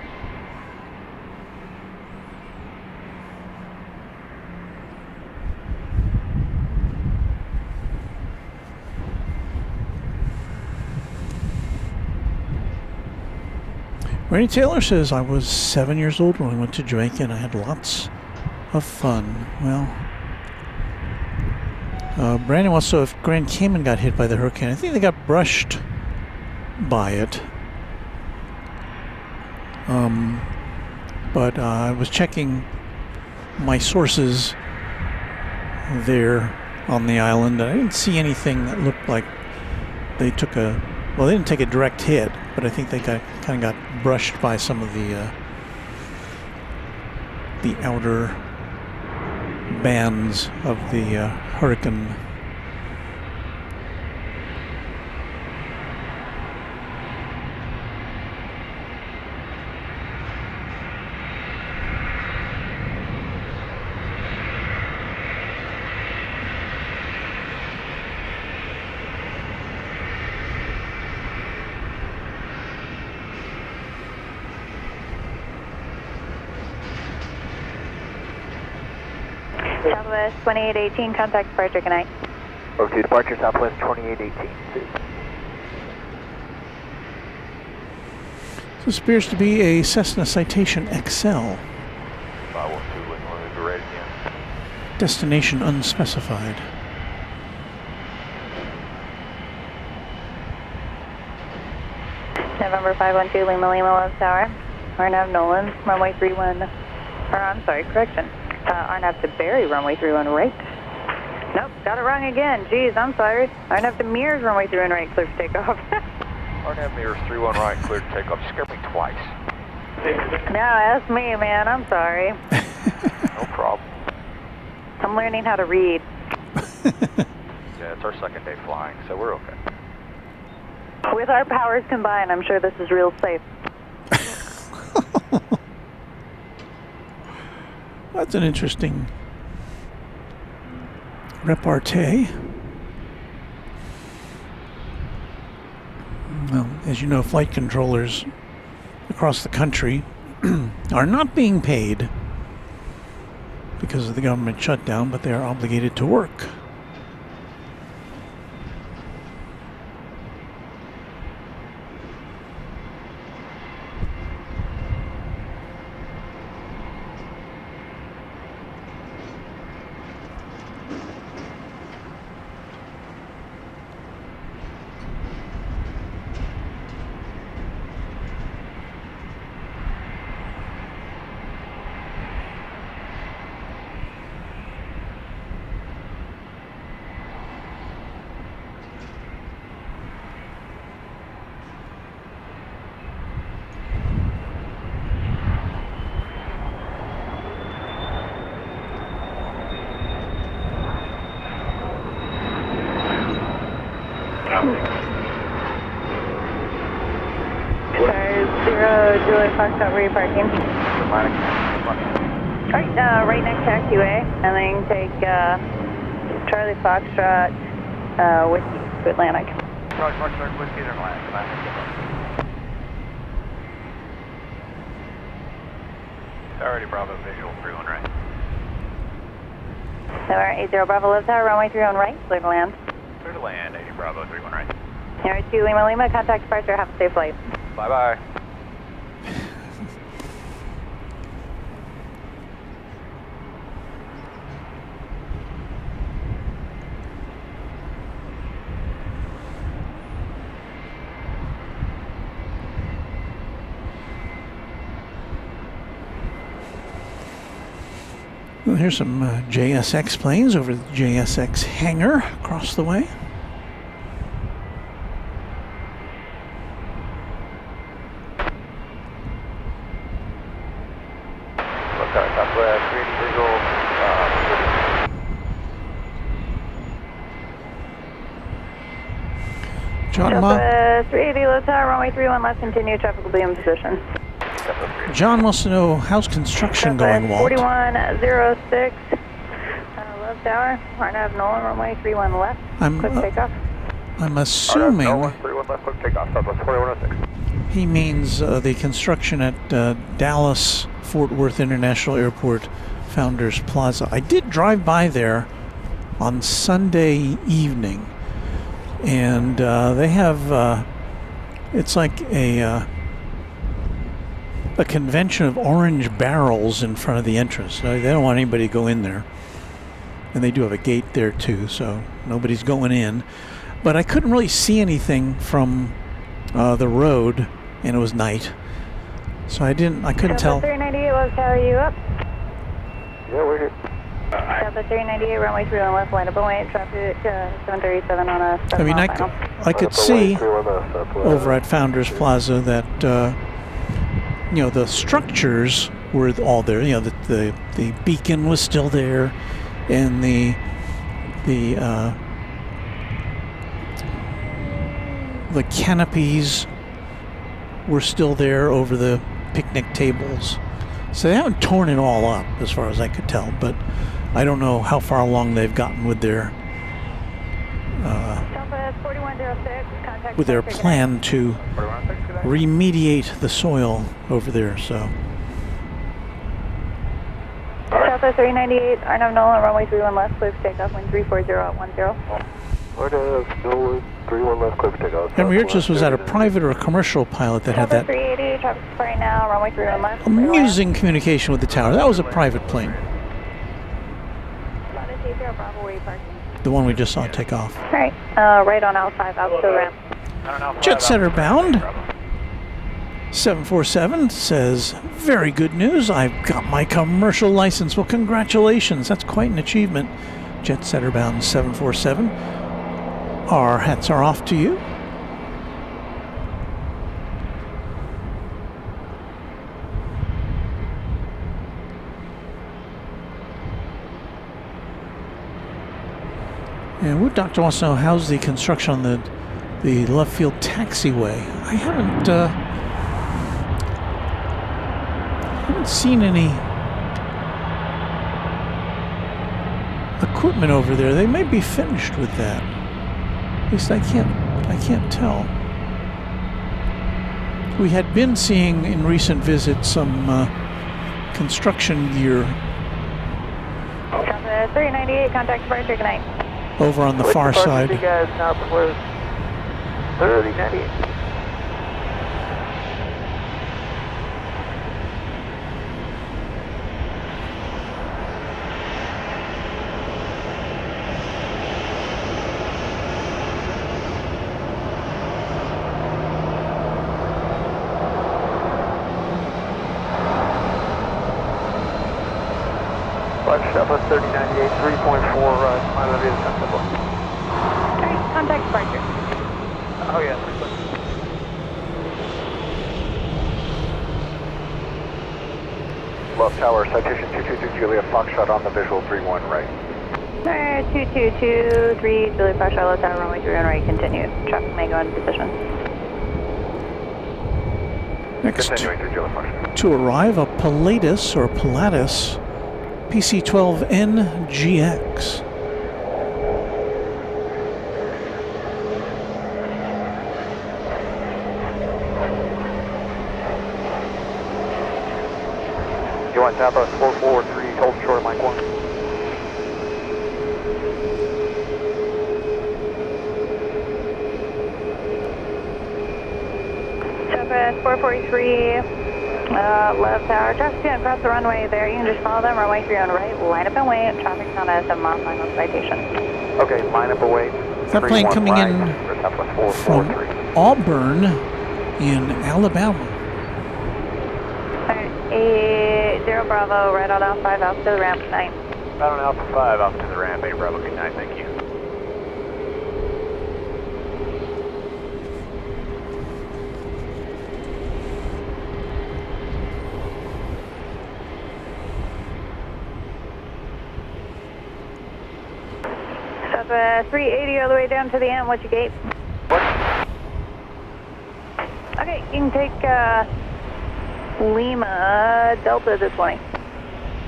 Randy Taylor says, I was 7 years old when I went to Jamaica and I had lots of fun. Well, Brandon wants to know if Grand Cayman got hit by the hurricane. I think they got brushed by it. But I was checking my sources there on the island, and I didn't see anything that looked like they took a... Well, they didn't take a direct hit, but I think they kind of got brushed by some of the outer bands of the hurricane. Southwest 2818, contact departure, good night. Okay, departure Southwest 2818. This appears to be a Cessna Citation XL. 512, when we're ready again. Destination unspecified. November 512 Lima Lima Love Tower. RNAV Nolan, runway 31. Or I'm sorry, correction. RNAV to Barry, runway 31 right. Nope, got it wrong again. Jeez, I'm sorry. RNAV to Mears, runway 31 right, clear for takeoff. RNAV Mears 31 right, cleared to takeoff. You scared me twice. No, that's me, man. I'm sorry. No problem. I'm learning how to read. Yeah, it's our second day flying, so we're okay. With our powers combined, I'm sure this is real safe. That's an interesting repartee. Well, as you know, flight controllers across the country are not being paid because of the government shutdown, but they are obligated to work. Julie Foxtrot, where are you parking? Alright, right next taxiway, and then take Charlie Foxtrot, Whiskey to Atlantic. Charlie Foxtrot, Whiskey to Atlantic. Alrighty, Bravo, visual 31 right. Tower 80 Bravo Love Tower, runway 31 right, clear to land. Clear to land, 80 Bravo, 31 right. Tower 2 Lima Lima, contact departure, have a safe flight. Bye-bye. Well, here's some JSX planes over the JSX hangar across the way. John 380 low tower, runway 31 left, continue, traffic will be in position. John wants to know, how's construction going, Walt? 4106, Love Tower, RNAV Nolan, runway 31 left, quick takeoff. I'm assuming 31 left, quick takeoff, Southwest 4106. He means the construction at Dallas Fort Worth International Airport Founders Plaza. I did drive by there on Sunday evening, and they have it's like a convention of orange barrels in front of the entrance. They don't want anybody to go in there, and they do have a gate there too, so nobody's going in. But I couldn't really see anything from the road, and it was night, so I couldn't tell. 398 Love Tower, you up? Yeah, we're here. Delta 398, runway 31 left, line up away, traffic 737 on a 7 I mean, final. I could see over at Founders Plaza that you know, the structures were all there. You know, the beacon was still there, and the canopies were still there over the picnic tables. So they haven't torn it all up, as far as I could tell. But I don't know how far along they've gotten with their plan to remediate the soil over there. So Delta 398, RNAV Nolan, runway 31 left, clear for takeoff, wind 340 at 10. Nolan, 31 left, clear for takeoff. Henry Urchus was that a private or a commercial pilot that had that 380, traffic right now, runway 31 left. amusing communication with the tower? That was a private plane. Bravo, where you parking? The one we just saw take off. All right, right on L5 out to the ramp. Jet setter bound. 747 says, very good news. I've got my commercial license. Well, congratulations. That's quite an achievement. Jet setter bound 747. Our hats are off to you. And Wood Doctor wants to know, how's the construction on the left field taxiway? I haven't seen any equipment over there. They may be finished with that. At least I can't tell. We had been seeing in recent visits some construction gear 398, contact departure, good night. over on the far side. You guys, Southwest 3098. Southwest 3098, 3.4, climb via the sunset block. Alright, contact departure. Oh yeah, Love Tower, citation 222 Juliet Foxtrot on the visual 31 right. Alright, 2223 Juliet Foxtrot, left tower, runway 31 right, continue. Traffic may go into position. Next Continuing through Juliet Foxtrot. to arrive, a Pilatus or Pilatus PC-12NGX. You want Southwest 443, hold short, Mike 1. Southwest 443, left tower, traffic's going across the runway there. You can just follow them, runway 3 on right, line up and wait. Traffic's on a 7 mile final citation. Okay, line up away. Is that plane coming in from Auburn in Alabama? Alright, 80 Bravo, right on L5 out to the ramp, good night. Right on Alpha 5, off to the ramp, 8 Bravo, good night, thank you. Southwest 380 all the way down to the end, what's your gate? What? Okay, you can take Lima Delta to 20.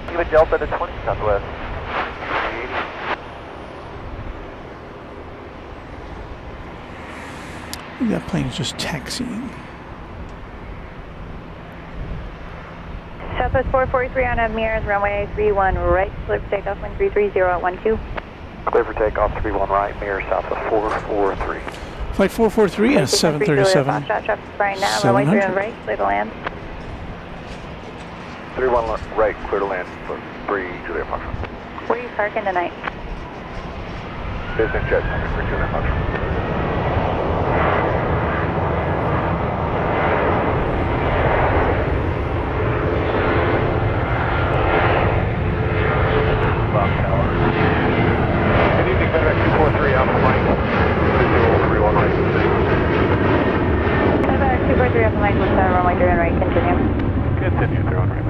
Give a Delta to 20, Southwest. 380. I think that plane's just taxiing. Southwest 443 on mirrors, runway 31 right, clear for takeoff, wind 330 at 12. Clear for takeoff, 31 right, mirror Southwest 443. Flight 443 and 737. Traffic right now, runway 31 right, clear to land. 31 right, clear to land for 3 Juliet Foxtrot. Where are you parking tonight? Business jet center for Juliet Foxtrot. Love Tower. Good evening, FedEx 243 Alpha Mike. Visual 31 right. FedEx 243 Alpha Mike, left tower, runway 31 right, continue. Continue, 31 right.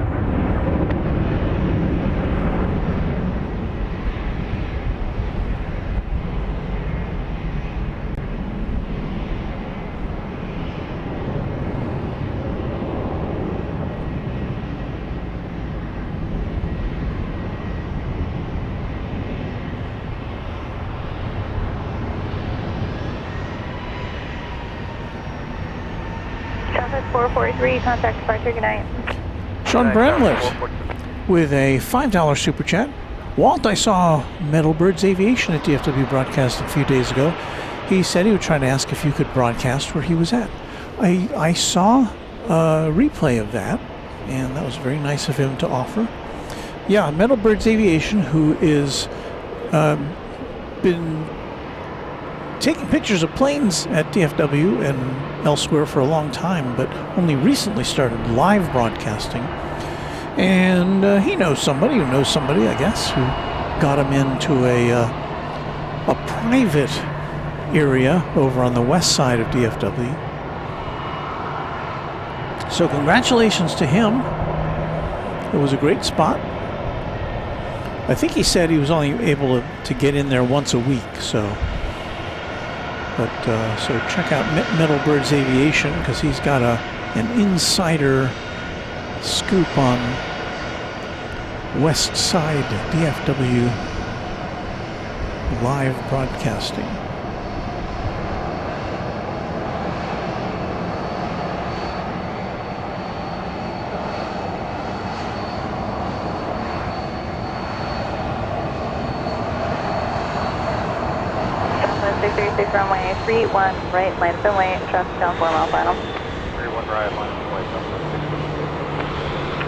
Southwest 443, contact departure, good night. Sean Bramlett with a $5 super chat. Walt, I saw Metalbird's Aviation at DFW broadcast a few days ago. He said he would try to ask if you could broadcast where he was at. I saw a replay of that, and that was very nice of him to offer. Yeah, Metalbird's Aviation, who is been taking pictures of planes at DFW and elsewhere for a long time, but only recently started live broadcasting. And he knows somebody who knows somebody, I guess, who got him into a private area over on the west side of DFW. So congratulations to him. It was a great spot. I think he said he was only able to get in there once a week, so check out Metalbird's Aviation, because he's got an insider scoop on West Side DFW live broadcasting. Runway 31 right, line up and wait, traffic down 4 mile final. 31 right, line up and wait,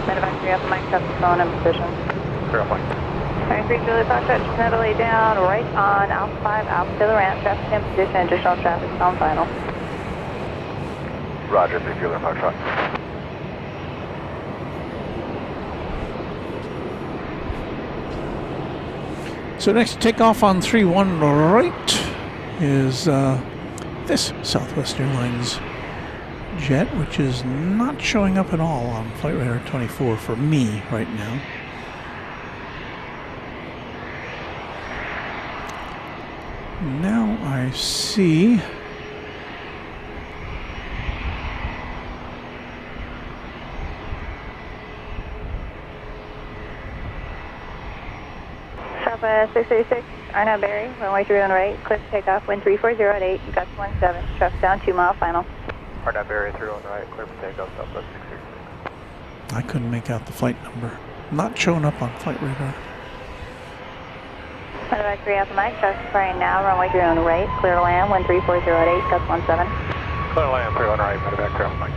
Medevac 3 up, Mike, traffic phone in position. 3 up, Mike. 93 Julie Foxtrot, just lay down, right on Alpha 5, Alpha to the ramp, traffic in position, additional traffic on final. Roger, 3 Julie Foxtrot. So next takeoff on 31 right is this Southwest Airlines jet, which is not showing up at all on Flight Radar 24 for me right now. Now I see Southwest 636, Arnaud Berry, runway 31 right, clear for takeoff, wind 340 at 8, Gus 17, traffic down 2 mile final. Arnaud Berry, 31 right, clear for takeoff, Southwest 636. I couldn't make out the flight number. Not showing up on Flight Radar. Medevac 3 Alpha Mike, traffic flying now, runway 31 right, clear to land, wind 340 at 8, Gus 17. Clear to land, 31 right, Medevac 3 Alpha Mike.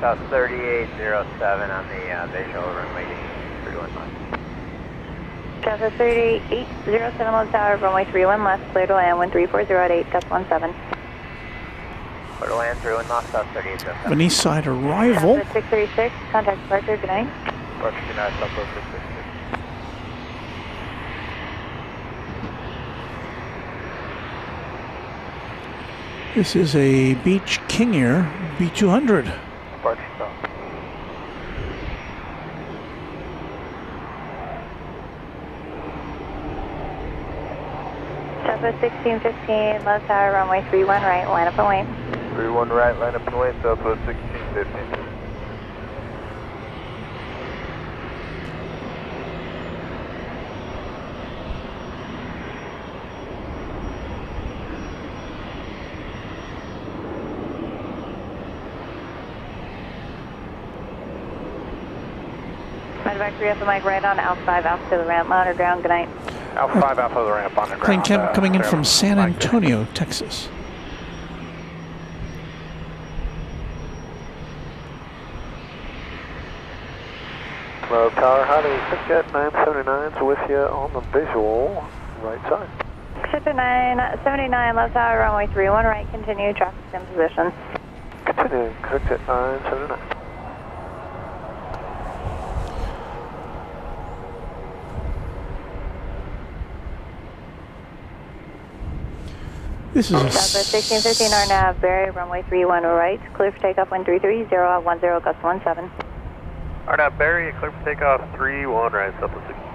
South 3807 on the visual runway 31 left. Southwest 3807 low tower, runway 31 left, clear to land, wind 340 at 8, Gus 17. Clear to land, 31 left, South 3807. Venice side arrival. Southwest 636, contact departure, good night. Departure, good night, Southwest 636. This is a Beach King Air B200. Departure stop. Southwest 1615, low tower, runway 31 right, line up and wait. 31 right, line up and wait, Southwest 1615. Medevac 3 Alpha Mike, right on Alpha 5, Alpha to the ramp, monitor ground, good night. Alpha 5, Alpha to the ramp on the Plane ground. coming in from San Antonio, Texas. Low tower, howdy, Jet 979's with you on the visual right side. Sector 979, low tower, runway 31 right, continue, traffic in position. Continuing, correct Jet 979. This is a Southwest 1615, RNAV, Berry, runway 31 right, clear for takeoff, wind 330 at 10, Gus 17. Arnaud Berry, clear for takeoff 31 right, Southwest 16.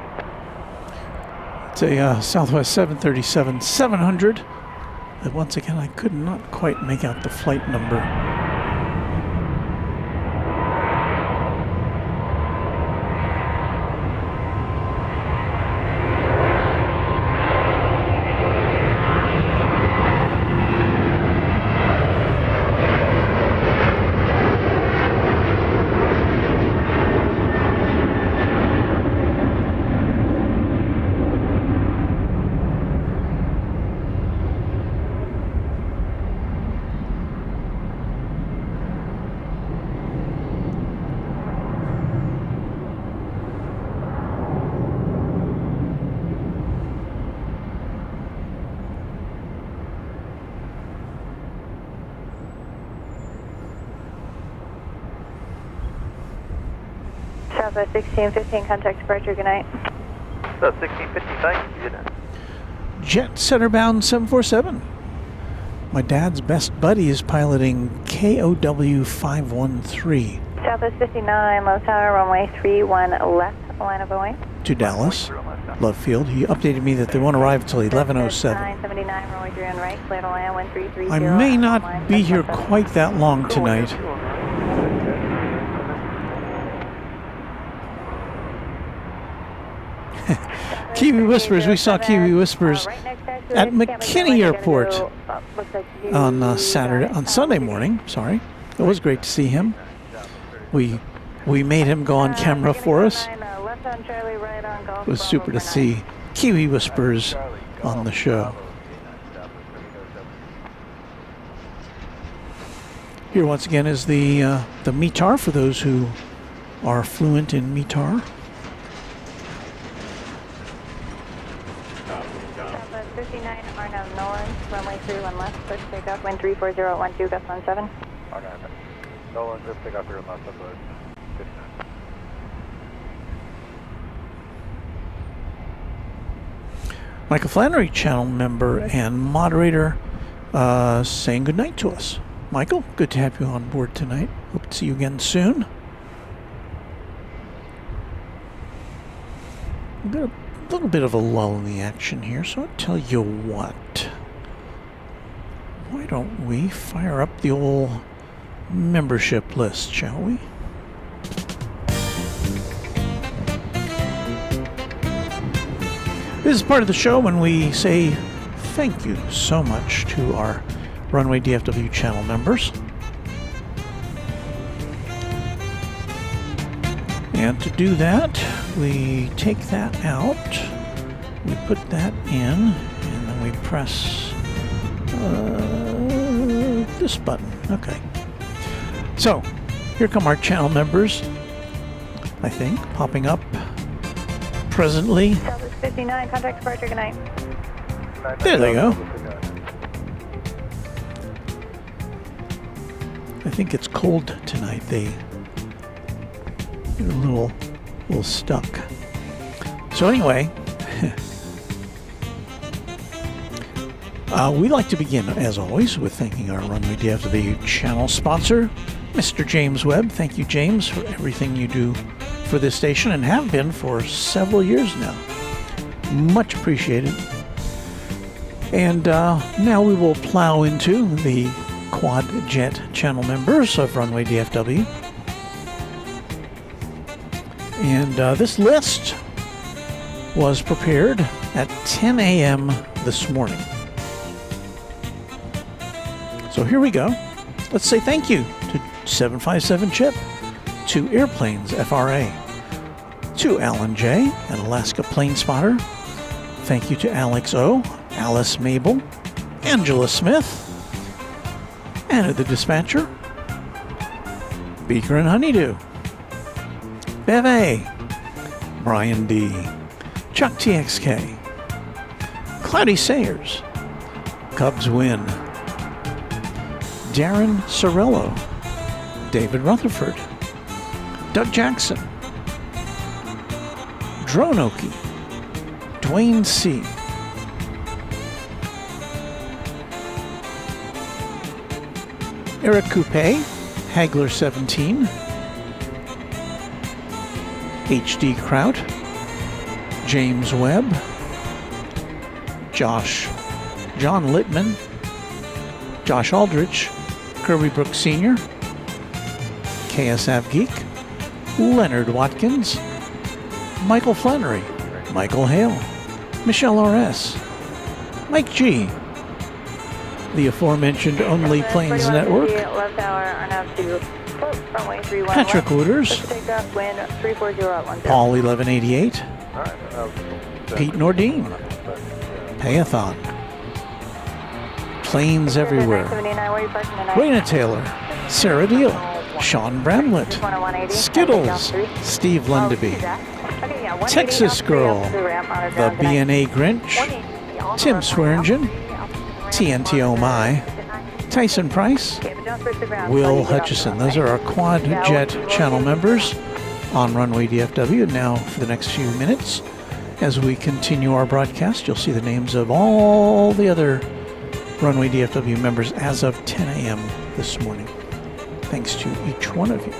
It's a Southwest 737-700. And once again, I could not quite make out the flight number. Southwest 1615, contact departure, good night. So 1650, thanks. Good night. Jet Center bound 747. My dad's best buddy is piloting KOW 513 Southwest 59, low tower, runway 31 left, line of away. to Dallas, Love Field. He updated me that they won't arrive until 11:07. 979, runway 31 right, clear to land 1330. I may not be here quite that long tonight. Kiwi Whispers, we saw Kiwi Whispers at McKinney Airport on Sunday morning. Sorry, it was great to see him. We made him go on camera for us. It was super to see Kiwi Whispers on the show. Here once again is the METAR for those who are fluent in METAR. Southwest 59, Arnav Nolan, runway 31 left, push takeoff, wind 34012, gust 17. Okay. Nolan, just pick up your left approach. 59. Michael Flannery, channel member and moderator, saying goodnight to us. Michael, good to have you on board tonight. Hope to see you again soon. We've got a little bit of a lull in the action here, so I'll tell you what. Why don't we fire up the old membership list, shall we? This is part of the show when we say thank you so much to our Runway DFW channel members. And to do that, we take that out, we put that in, and then we press this button. Okay. So, here come our channel members, I think, popping up presently. Southwest 59, contact departure, good night. There they go. I think it's cold tonight. They get a little stuck. So anyway, we like to begin, as always, with thanking our Runway DFW channel sponsor, Mr. James Webb. Thank you, James, for everything you do for this station and have been for several years now. Much appreciated. And now we will plow into the Quad Jet channel members of Runway DFW. And this list was prepared at 10 a.m. this morning. So here we go. Let's say thank you to 757 Chip, to Airplanes FRA, to Alan J, an Alaska Plane Spotter. Thank you to Alex O, Alice Mabel, Angela Smith, Anna the Dispatcher, Beaker and Honeydew, Bev A, Brian D, Chuck TXK, Cloudy Sayers, Cubs Win, Darren Sorello, David Rutherford, Doug Jackson, Dronoki, Dwayne C, Eric Coupe, Hagler 17, HD Kraut, James Webb, Josh, John Littman, Josh Aldrich, Kirby Brooks Sr., KSAV Geek, Leonard Watkins, Michael Flannery, Michael Hale, Michelle R.S., Mike G., the aforementioned Only Planes Network, Left tower, RNAV to runway 31 Patrick left. Wooters, Takeoff, wind 340 at 10. Paul 1188, Pete Nordine, Payathon, Planes Everywhere, 979, where are you parking tonight? Raina Taylor, Sarah Deal, Sean Bramlett, 180, Skittles, Steve Lundaby, Okay, yeah, 180 Texas off Girl, the ramp on our the ground tonight. BNA Grinch, Tim Swearingen, TNT Oh My, Tyson Price, Okay, but don't switch the ground. Will Before you get off the Hutchison. runway. Those are our Quad Jet channel members on Runway DFW. And now for the next few minutes, as we continue our broadcast, you'll see the names of all the other Runway DFW members as of 10 a.m. this morning. Thanks to each one of you.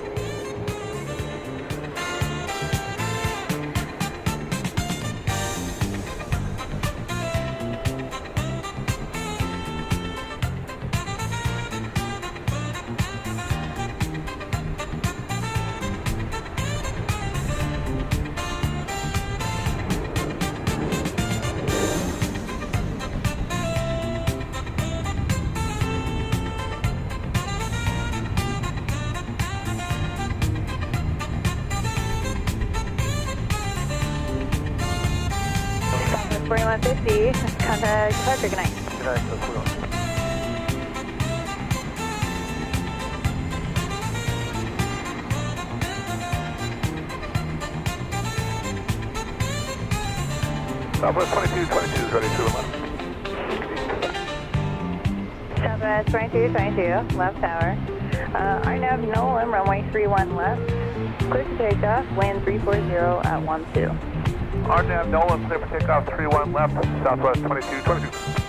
Southwest 4150, contact departure, good night. Southwest 2222 is ready to left. Southwest 2222, left tower. RNAV Nolan, runway 31 left. Clear to takeoff, wind 340 at 12. RNAV Nolan, clear for takeoff 31 left, Southwest 2222.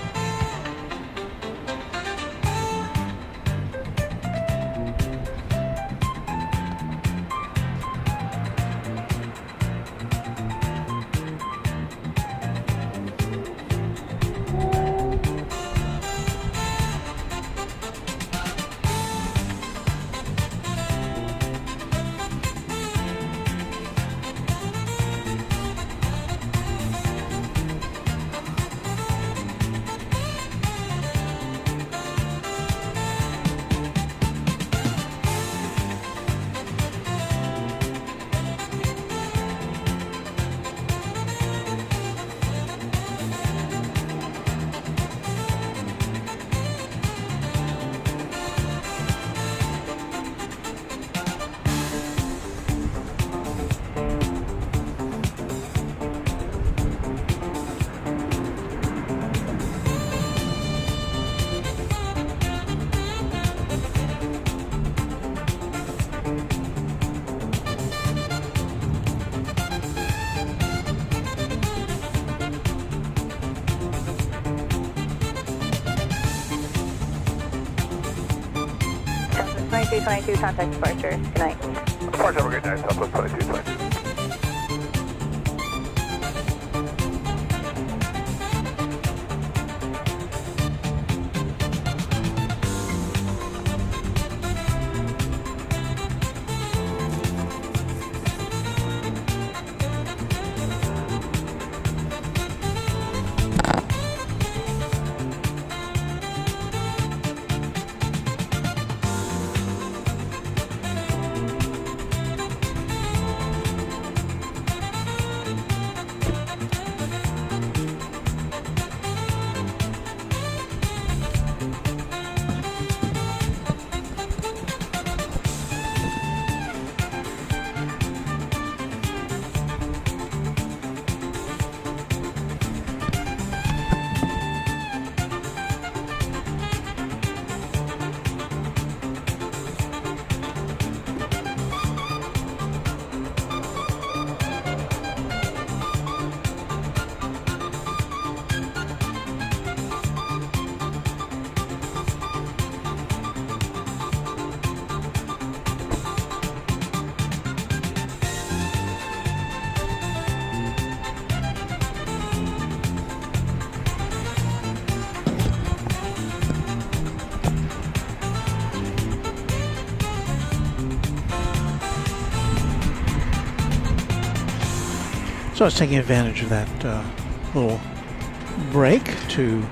Southwest 2222, contact departure, good night. Departure, have a great night, Southwest 2222. So I was taking advantage of that little break to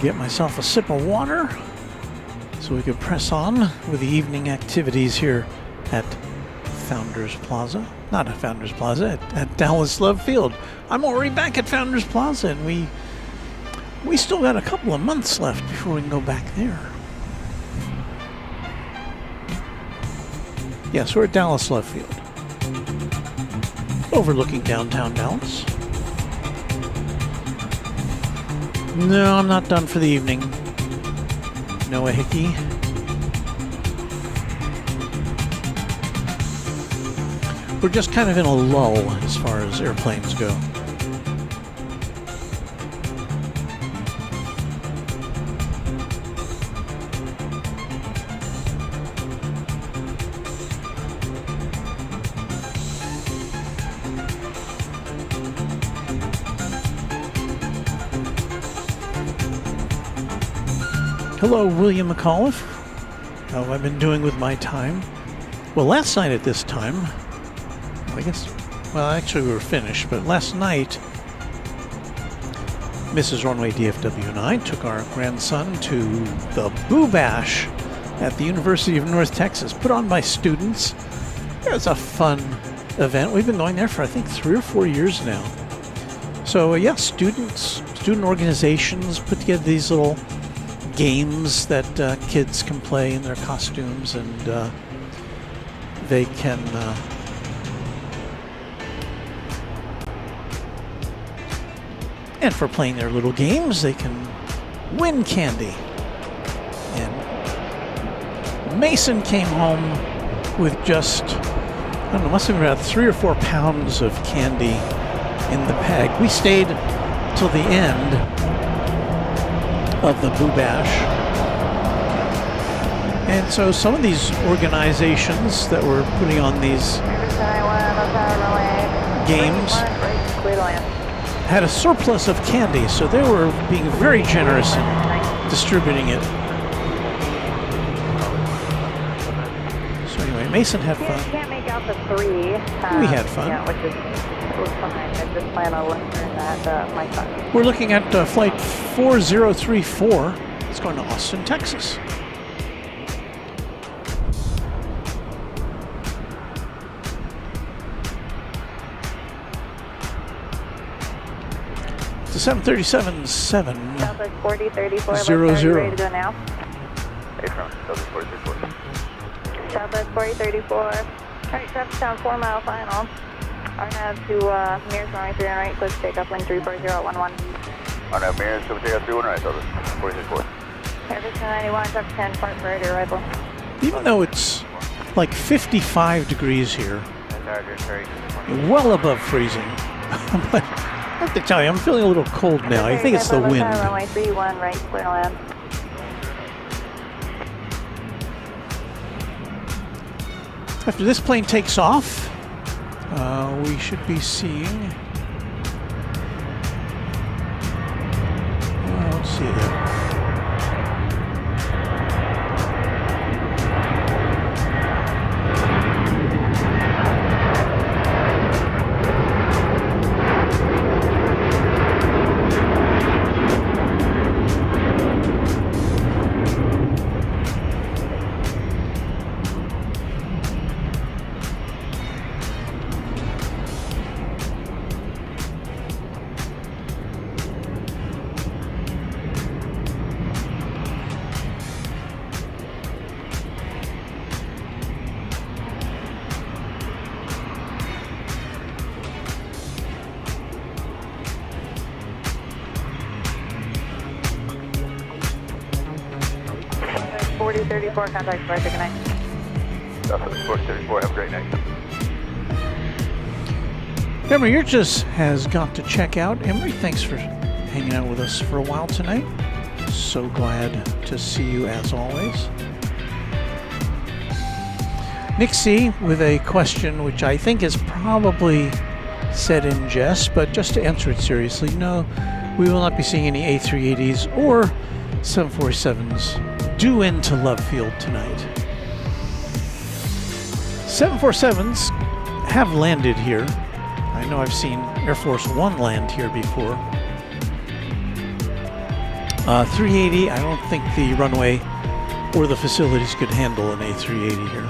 get myself a sip of water so we could press on with the evening activities here at Founders Plaza. Not at Founders Plaza, at Dallas Love Field. I'm already back at Founders Plaza, and we still got a couple of months left before we can go back there. Yes, we're at Dallas Love Field, overlooking downtown Dallas. No, I'm not done for the evening. Noah Hickey. We're just kind of in a lull as far as airplanes go. Hello, William McAuliffe. How have I been doing with my time? Well, last night at this time, I guess, well, actually we were finished, but last night, Mrs. Runway DFW and I took our grandson to the Boo Bash at the University of North Texas, put on by students. It was a fun event. We've been going there for, I think, 3 or 4 years now. So, yeah, student organizations put together these little games that kids can play in their costumes, and they can and for playing their little games, they can win candy. And Mason came home with just, I don't know, must have been about 3 or 4 pounds of candy in the bag. We stayed till the end of the Boo Bash. And so some of these organizations that were putting on these games had a surplus of candy, so they were being very generous in distributing it. So anyway, Mason had fun. Can't make out the 3. We had fun. Yeah, which was fine. I just plan on looking at my time. We're looking at flight 4034. It's going to Austin, Texas. It's a 737-7. Southwest 4034. 00. Ready to go now? Affirm, Southwest 4034. Southwest 4034. Alright, traffic down 4 mile final. RNAV to Mears runway 3 right, close to takeoff, wind 34011. RNAV Mears, so we take out 31 right, Southwest 4034. Airbus 91, traffic 10, part prior to arrival. Even though it's like 55 degrees here, well above freezing, but I have to tell you, I'm feeling a little cold now. I think it's the wind. Runway 31 right, clear to land. After this plane takes off, we should be seeing... let's see there. Contact departure, good night. Southwest 4034, have a great night. Emery Urchas has got to check out. Emery, thanks for hanging out with us for a while tonight. So glad to see you as always. Nick C. with a question which I think is probably said in jest, but just to answer it seriously, no, we will not be seeing any A380s or 747s due into Love Field tonight. 747s have landed here. I know I've seen Air Force One land here before. 380, I don't think the runway or the facilities could handle an A380 here.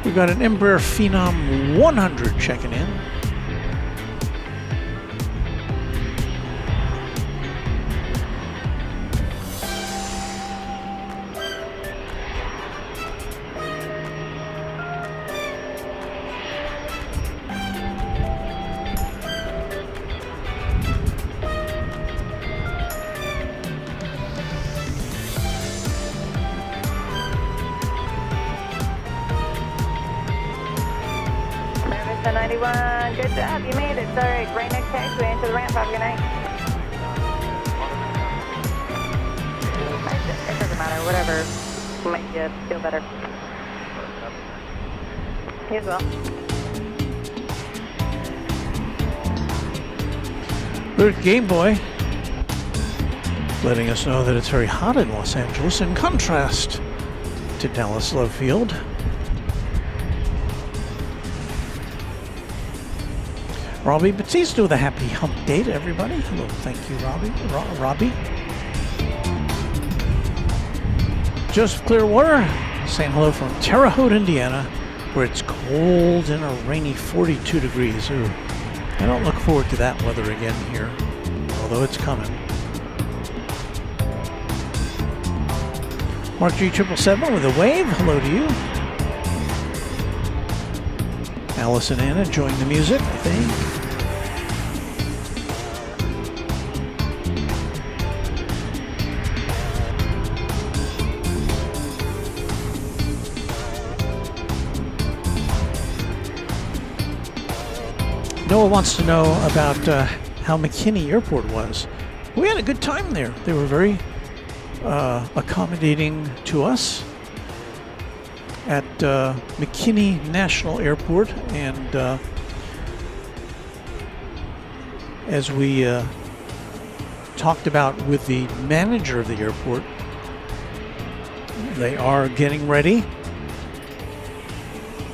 We've got an Embraer Phenom 100 checking in. Good job, you made it. All right, right next taxiway into the ramp. Have a good night. It doesn't matter, whatever will make you feel better. You as well. There's Game Boy letting us know that it's very hot in Los Angeles in contrast to Dallas Love Field. Robbie Batista with a happy hump day to everybody. Hello, thank you, Robbie. Joseph Clearwater saying hello from Terre Haute, Indiana, where it's cold and a rainy 42 degrees. Ooh, I don't look forward to that weather again here, although it's coming. Mark G777 with a wave. Hello to you. Alice and Anna enjoying the music, I think. Noah wants to know about how McKinney Airport was. We had a good time there. They were very accommodating to us at McKinney National Airport, and as we talked about with the manager of the airport, they are getting ready,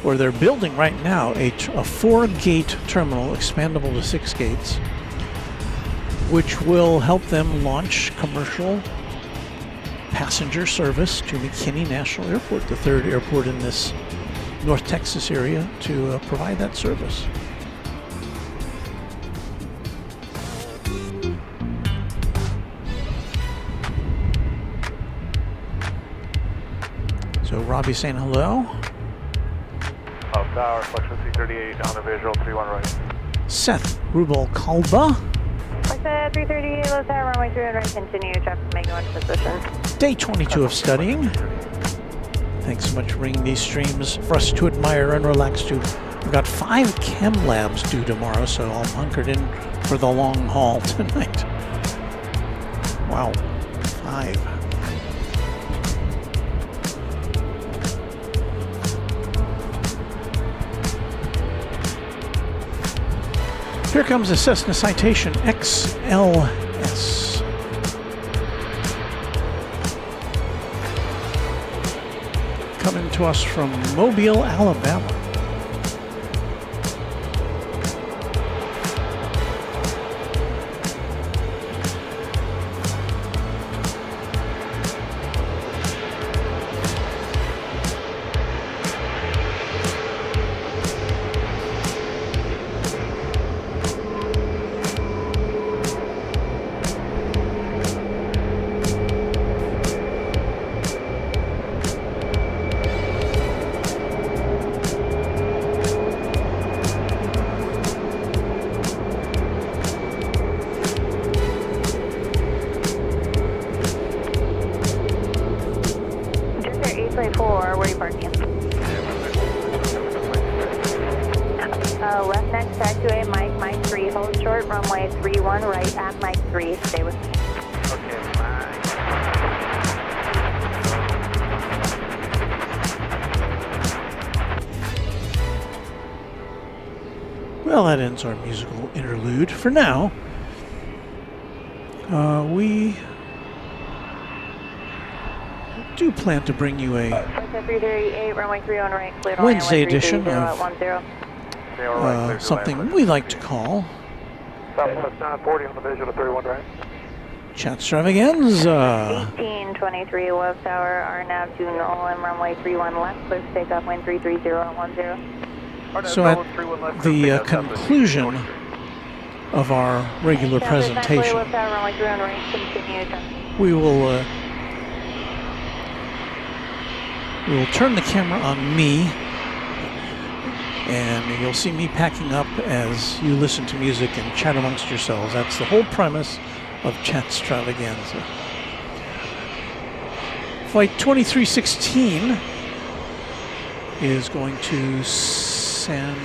or they're building right now, a 4-gate terminal, expandable to 6 gates, which will help them launch commercial passenger service to McKinney National Airport, the 3rd airport in this North Texas area to provide that service. So Robbie saying hello. Tower, Flexion C38 on a visual, 31 right. Seth Rubalcalba. Flexion 338, low tower, runway 31 right, continue, traffic may go into position. Day 22 of studying. Thanks so much for bringing these streams for us to admire and relax to. We've got 5 chem labs due tomorrow, so I'm hunkered in for the long haul tonight. Wow, 5. Here comes a Cessna Citation XLS. Coming to us from Mobile, Alabama. Left next taxiway, Mike 3, hold short, runway 31 right at Mike 3, stay with me. Okay, bye. Well, that ends our musical interlude for now. do plan to bring you a 338, runway 31 right, clear to Wednesday land, edition 330 of something we like to call Southwest 940 on the visual to 31 right. Chatstravaganza. 1823 West Tower, RNAV to Nolan, runway 31 left, clear for takeoff, wind 33010. So at the conclusion of our regular presentation, West Tower, runway 31 right, continue to we will turn the camera on me, and you'll see me packing up as you listen to music and chat amongst yourselves. That's the whole premise of Chatstravaganza. Flight 2316 is going to San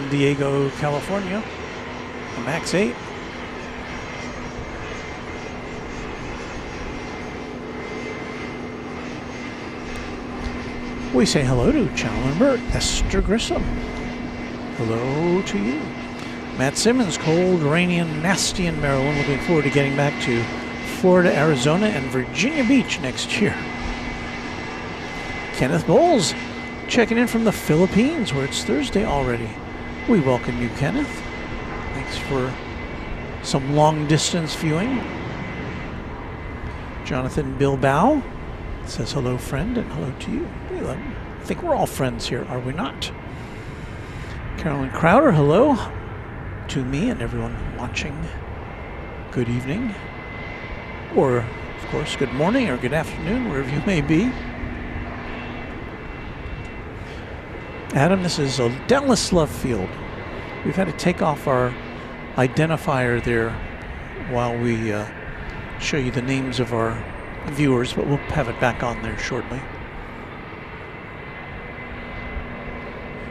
Diego, California, a MAX 8. We say hello to channel member Esther Grissom. Hello to you. Matt Simmons, cold, rainy, and nasty in Maryland. Looking forward to getting back to Florida, Arizona, and Virginia Beach next year. Kenneth Bowles, checking in from the Philippines, where it's Thursday already. We welcome you, Kenneth. Thanks for some long-distance viewing. Jonathan Bilbao says hello, friend, and hello to you. I think we're all friends here, are we not? Carolyn Crowder, hello to me and everyone watching. Good evening, or of course good morning or good afternoon, wherever you may be. Adam, this is a Dallas Love Field. We've had to take off our identifier there while we show you the names of our viewers, but we'll have it back on there shortly.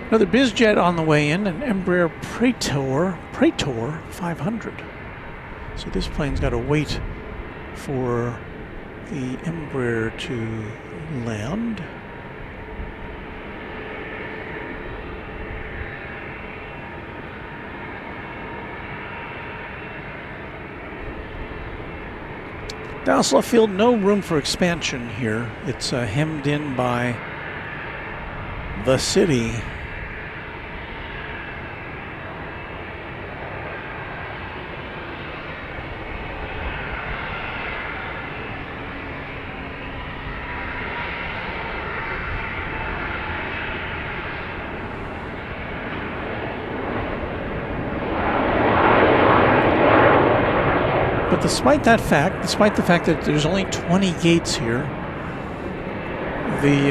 Another BizJet on the way in, an Embraer Praetor 500. So this plane's got to wait for the Embraer to land. Dallas Love Field, no room for expansion here. It's hemmed in by the city. But despite the fact that there's only 20 gates here, the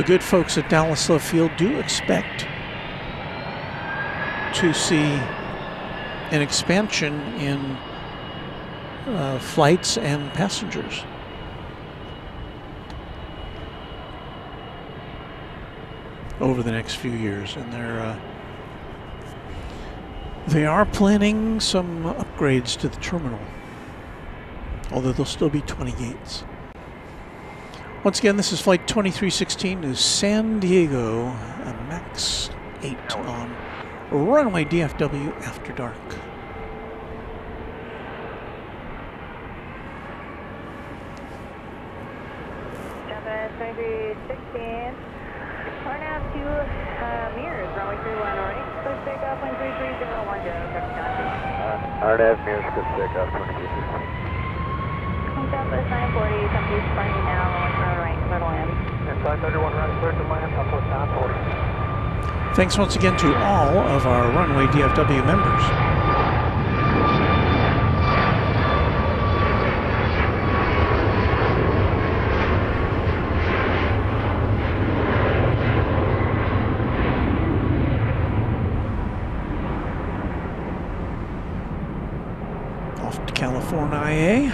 good folks at Dallas Love Field do expect to see an expansion in flights and passengers. Over the next few years, and they are planning some upgrades to the terminal, although there'll still be 20 gates. Once again, this is flight 2316 to San Diego, a MAX 8 on Runway DFW After Dark. Java 2316. RNAV to Mears, runway 31 right. Clear takeoff, wind 33010. RNAV Mears, good takeoff, 2316. Southwest 940, come to Skyline now, runway 31 right, clear to land. Inside 31 right, clear to land, Southwest 940. Thanks once again to all of our Runway DFW members. Off to California.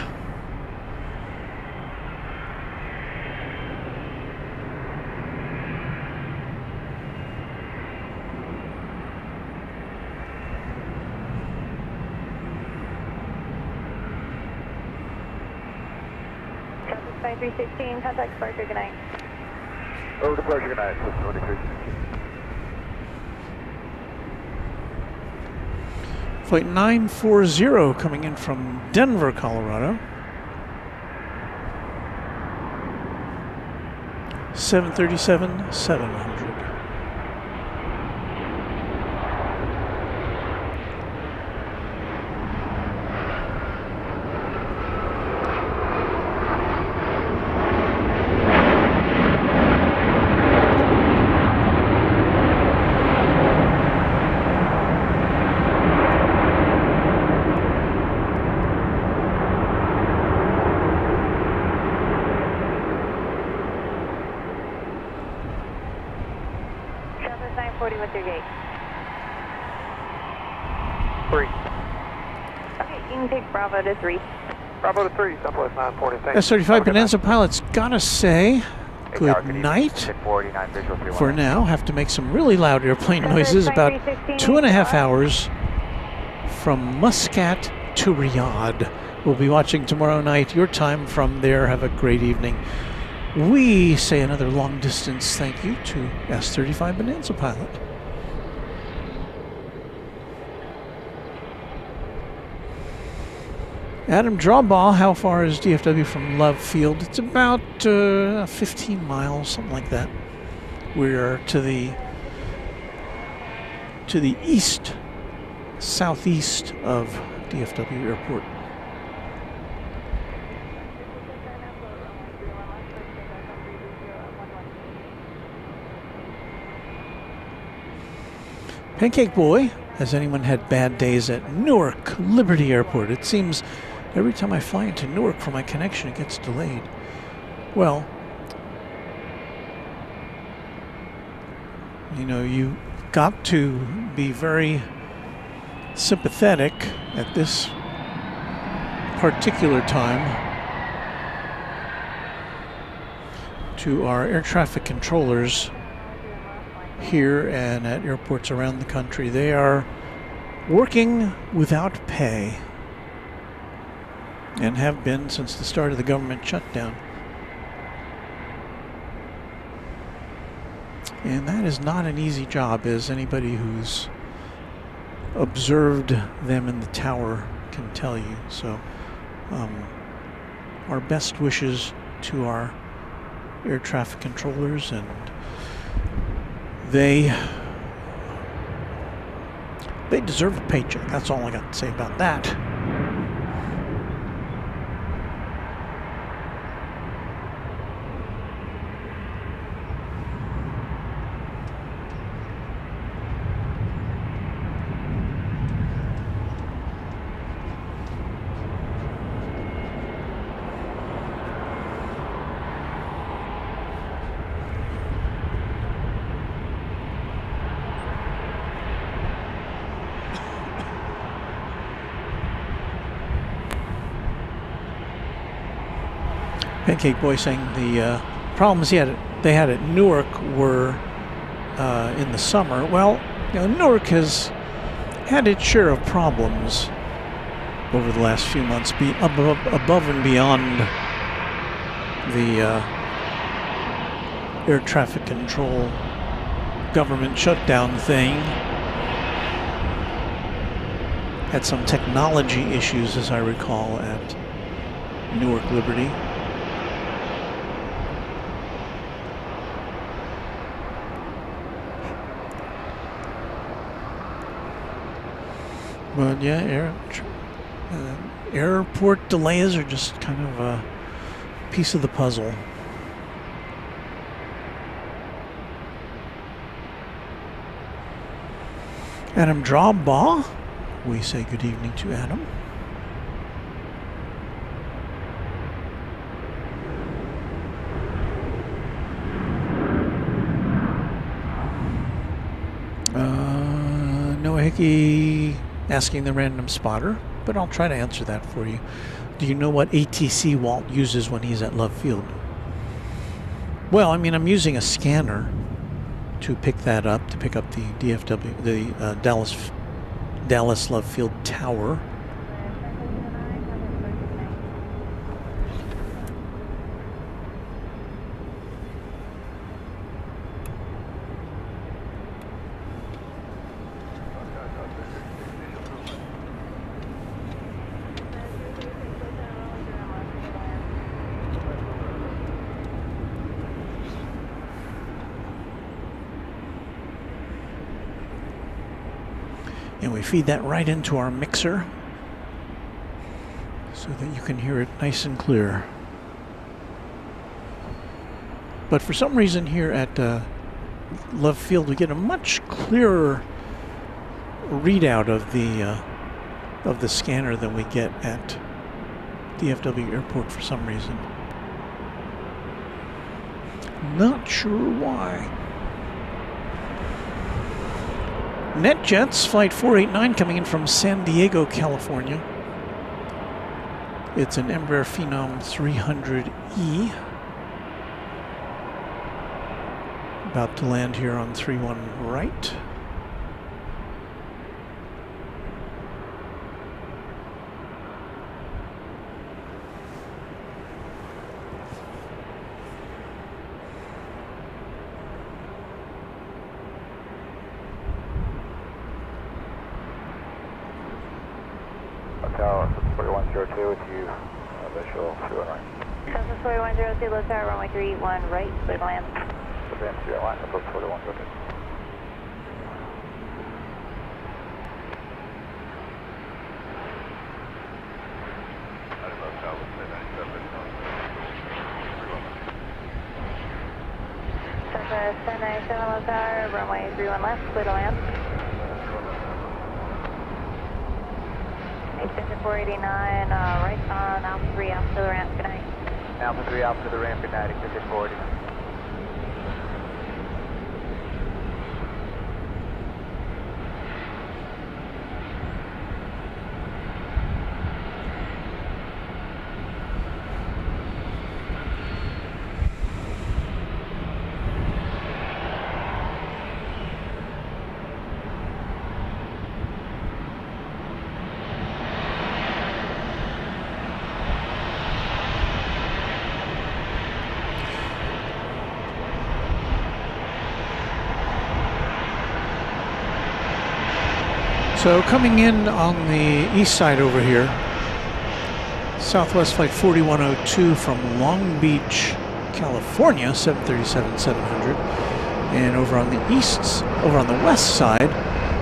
Southwest 2316, contact departure, good night. Over departure, good night, 2316. Flight 940 coming in from Denver, Colorado. 737-700. What's your gate? 3. Okay, you can take Bravo to 3. Bravo to 3, Southwest 940. Thanks. S-35 Bonanza pilots gotta say good night for now. Have to make some really loud airplane noises. About 2.5 hours from Muscat to Riyadh. We'll be watching tomorrow night. Your time from there. Have a great evening. We say another long distance thank you to S-35 Bonanza pilot. Adam Drawball, how far is DFW from Love Field? It's about 15 miles, something like that. We're to the east, southeast of DFW Airport. Pancake Boy, has anyone had bad days at Newark Liberty Airport? It seems every time I fly into Newark for my connection, it gets delayed. Well, you know, you got to be very sympathetic at this particular time to our air traffic controllers here and at airports around the country. They are working without pay and have been since the start of the government shutdown. And that is not an easy job, as anybody who's observed them in the tower can tell you. So our best wishes to our air traffic controllers, and they deserve a paycheck. That's all I got to say about that. Pancake Boy saying the problems they had at Newark were in the summer. Well, you know, Newark has had its share of problems over the last few months, above and beyond the air traffic control government shutdown thing. Had some technology issues, as I recall, at Newark Liberty. But yeah, airport delays are just kind of a piece of the puzzle. Adam Drawbaugh, we say good evening to Adam. Noah Hickey asking the random spotter, but I'll try to answer that for you. Do you know what ATC Walt uses when he's at Love Field? Well, I mean, I'm using a scanner to pick that up, to pick up the DFW, the Dallas Love Field Tower. And we feed that right into our mixer so that you can hear it nice and clear. But for some reason here at Love Field, we get a much clearer readout of the scanner than we get at DFW Airport for some reason. Not sure why. NetJets Flight 489 coming in from San Diego, California. It's an Embraer Phenom 300E. About to land here on 31 right. Tower 4102 with you, visual 219. Cessna 4102, low tower, runway 31 right, clear to land. Advance to airline, approach 4102. Cessna 1097, low tower, runway 31 left, clear to land. Extension 489, right on Alpha 3, Alpha to the ramp, good night. Alpha 3, Alpha to the ramp, good night, extension 489. So coming in on the east side over here, Southwest Flight 4102 from Long Beach, California, 737-700. And over on the west side,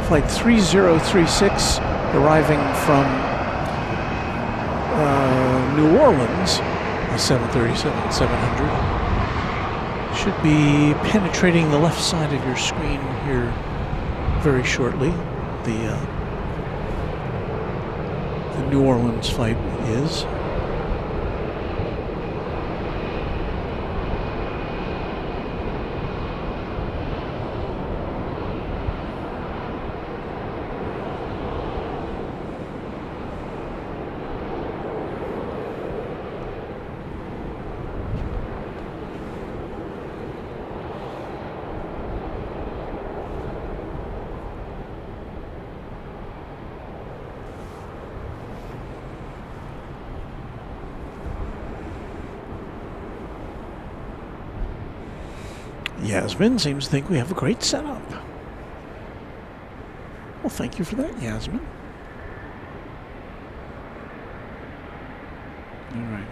Flight 3036 arriving from New Orleans, a 737-700. Should be penetrating the left side of your screen here very shortly. The New Orleans flight is. Yasmin seems to think we have a great setup. Well, thank you for that, Yasmin. All right,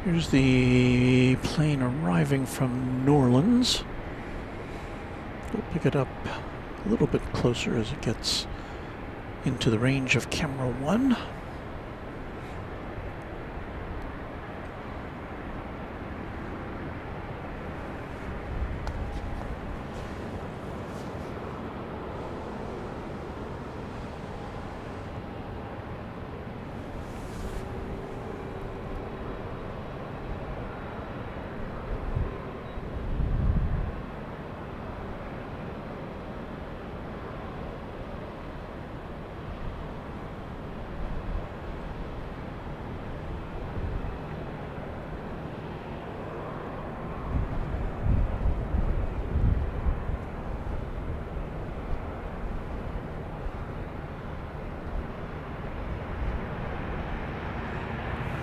here's the plane arriving from New Orleans. We'll pick it up a little bit closer as it gets into the range of camera 1.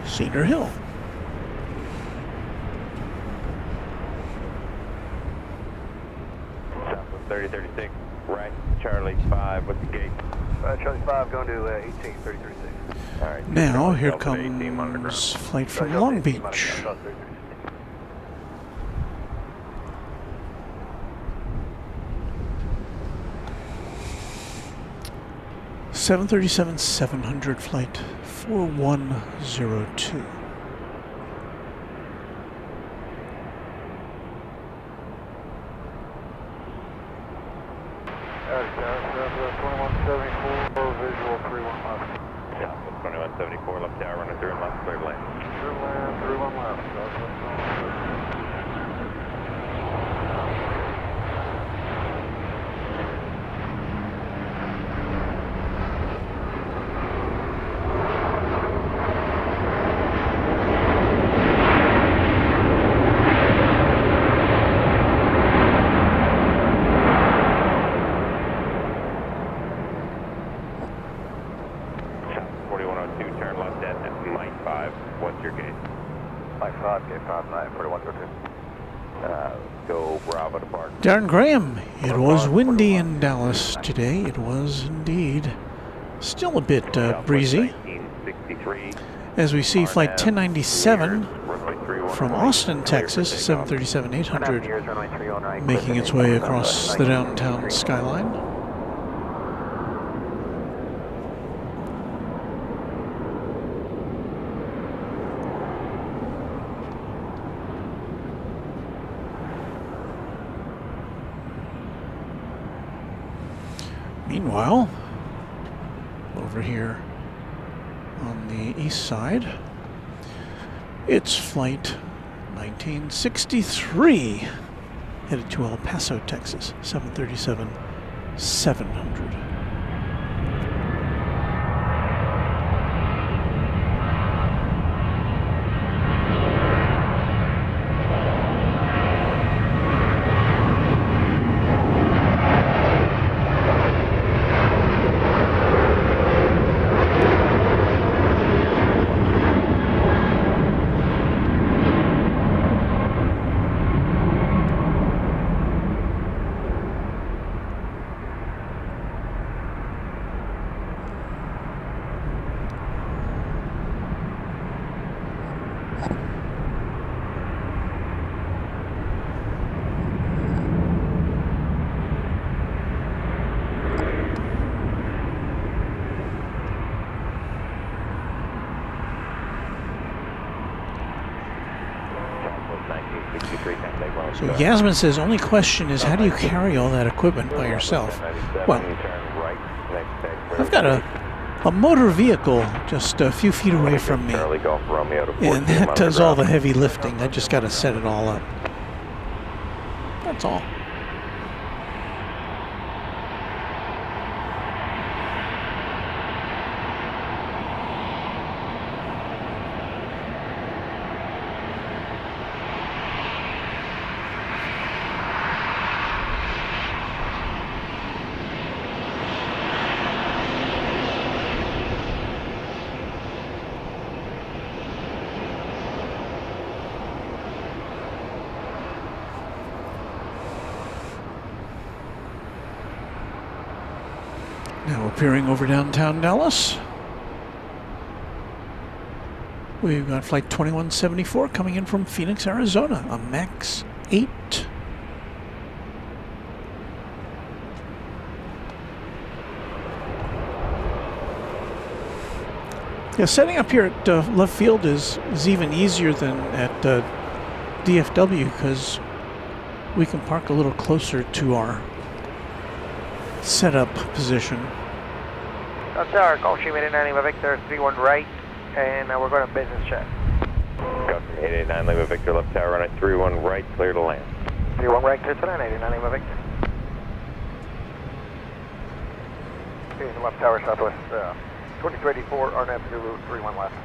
Cedar Hill. Southwest 3036, right, Charlie 5, what's the gate? Charlie 5 going to 18, 3036. All right. Now, here comes flight from Long Beach. 737-700 flight 4102. Visual 31 left. Yeah, 2174 left tower, running through and left, clear to land. Clear to land, 31 left. Darren Graham, it was windy in Dallas today. It was indeed. Still a bit breezy. As we see flight 1097 from Austin, Texas, 737-800, making its way across the downtown skyline. Meanwhile, over here on the east side, it's flight 1963 headed to El Paso, Texas, 737-700. So Yasmin says, only question is, how do you carry all that equipment by yourself? Well, I've got a motor vehicle just a few feet away from me, and that does all the heavy lifting. I just got to set it all up. That's all. Now appearing over downtown Dallas, we've got flight 2174 coming in from Phoenix, Arizona, a MAX 8. Yeah, setting up here at left field is even easier than at DFW because we can park a little closer to our setup position. Tower, call sheet 889 Lima Victor, 31 right, and we're going to business check. Copy, 889 Lima Victor, left tower, running 31 right, clear to land. 31 right, clear to land, 889 Lima Victor. Here's the left tower, southwest, 2284, RNAV Zulu, 31 left.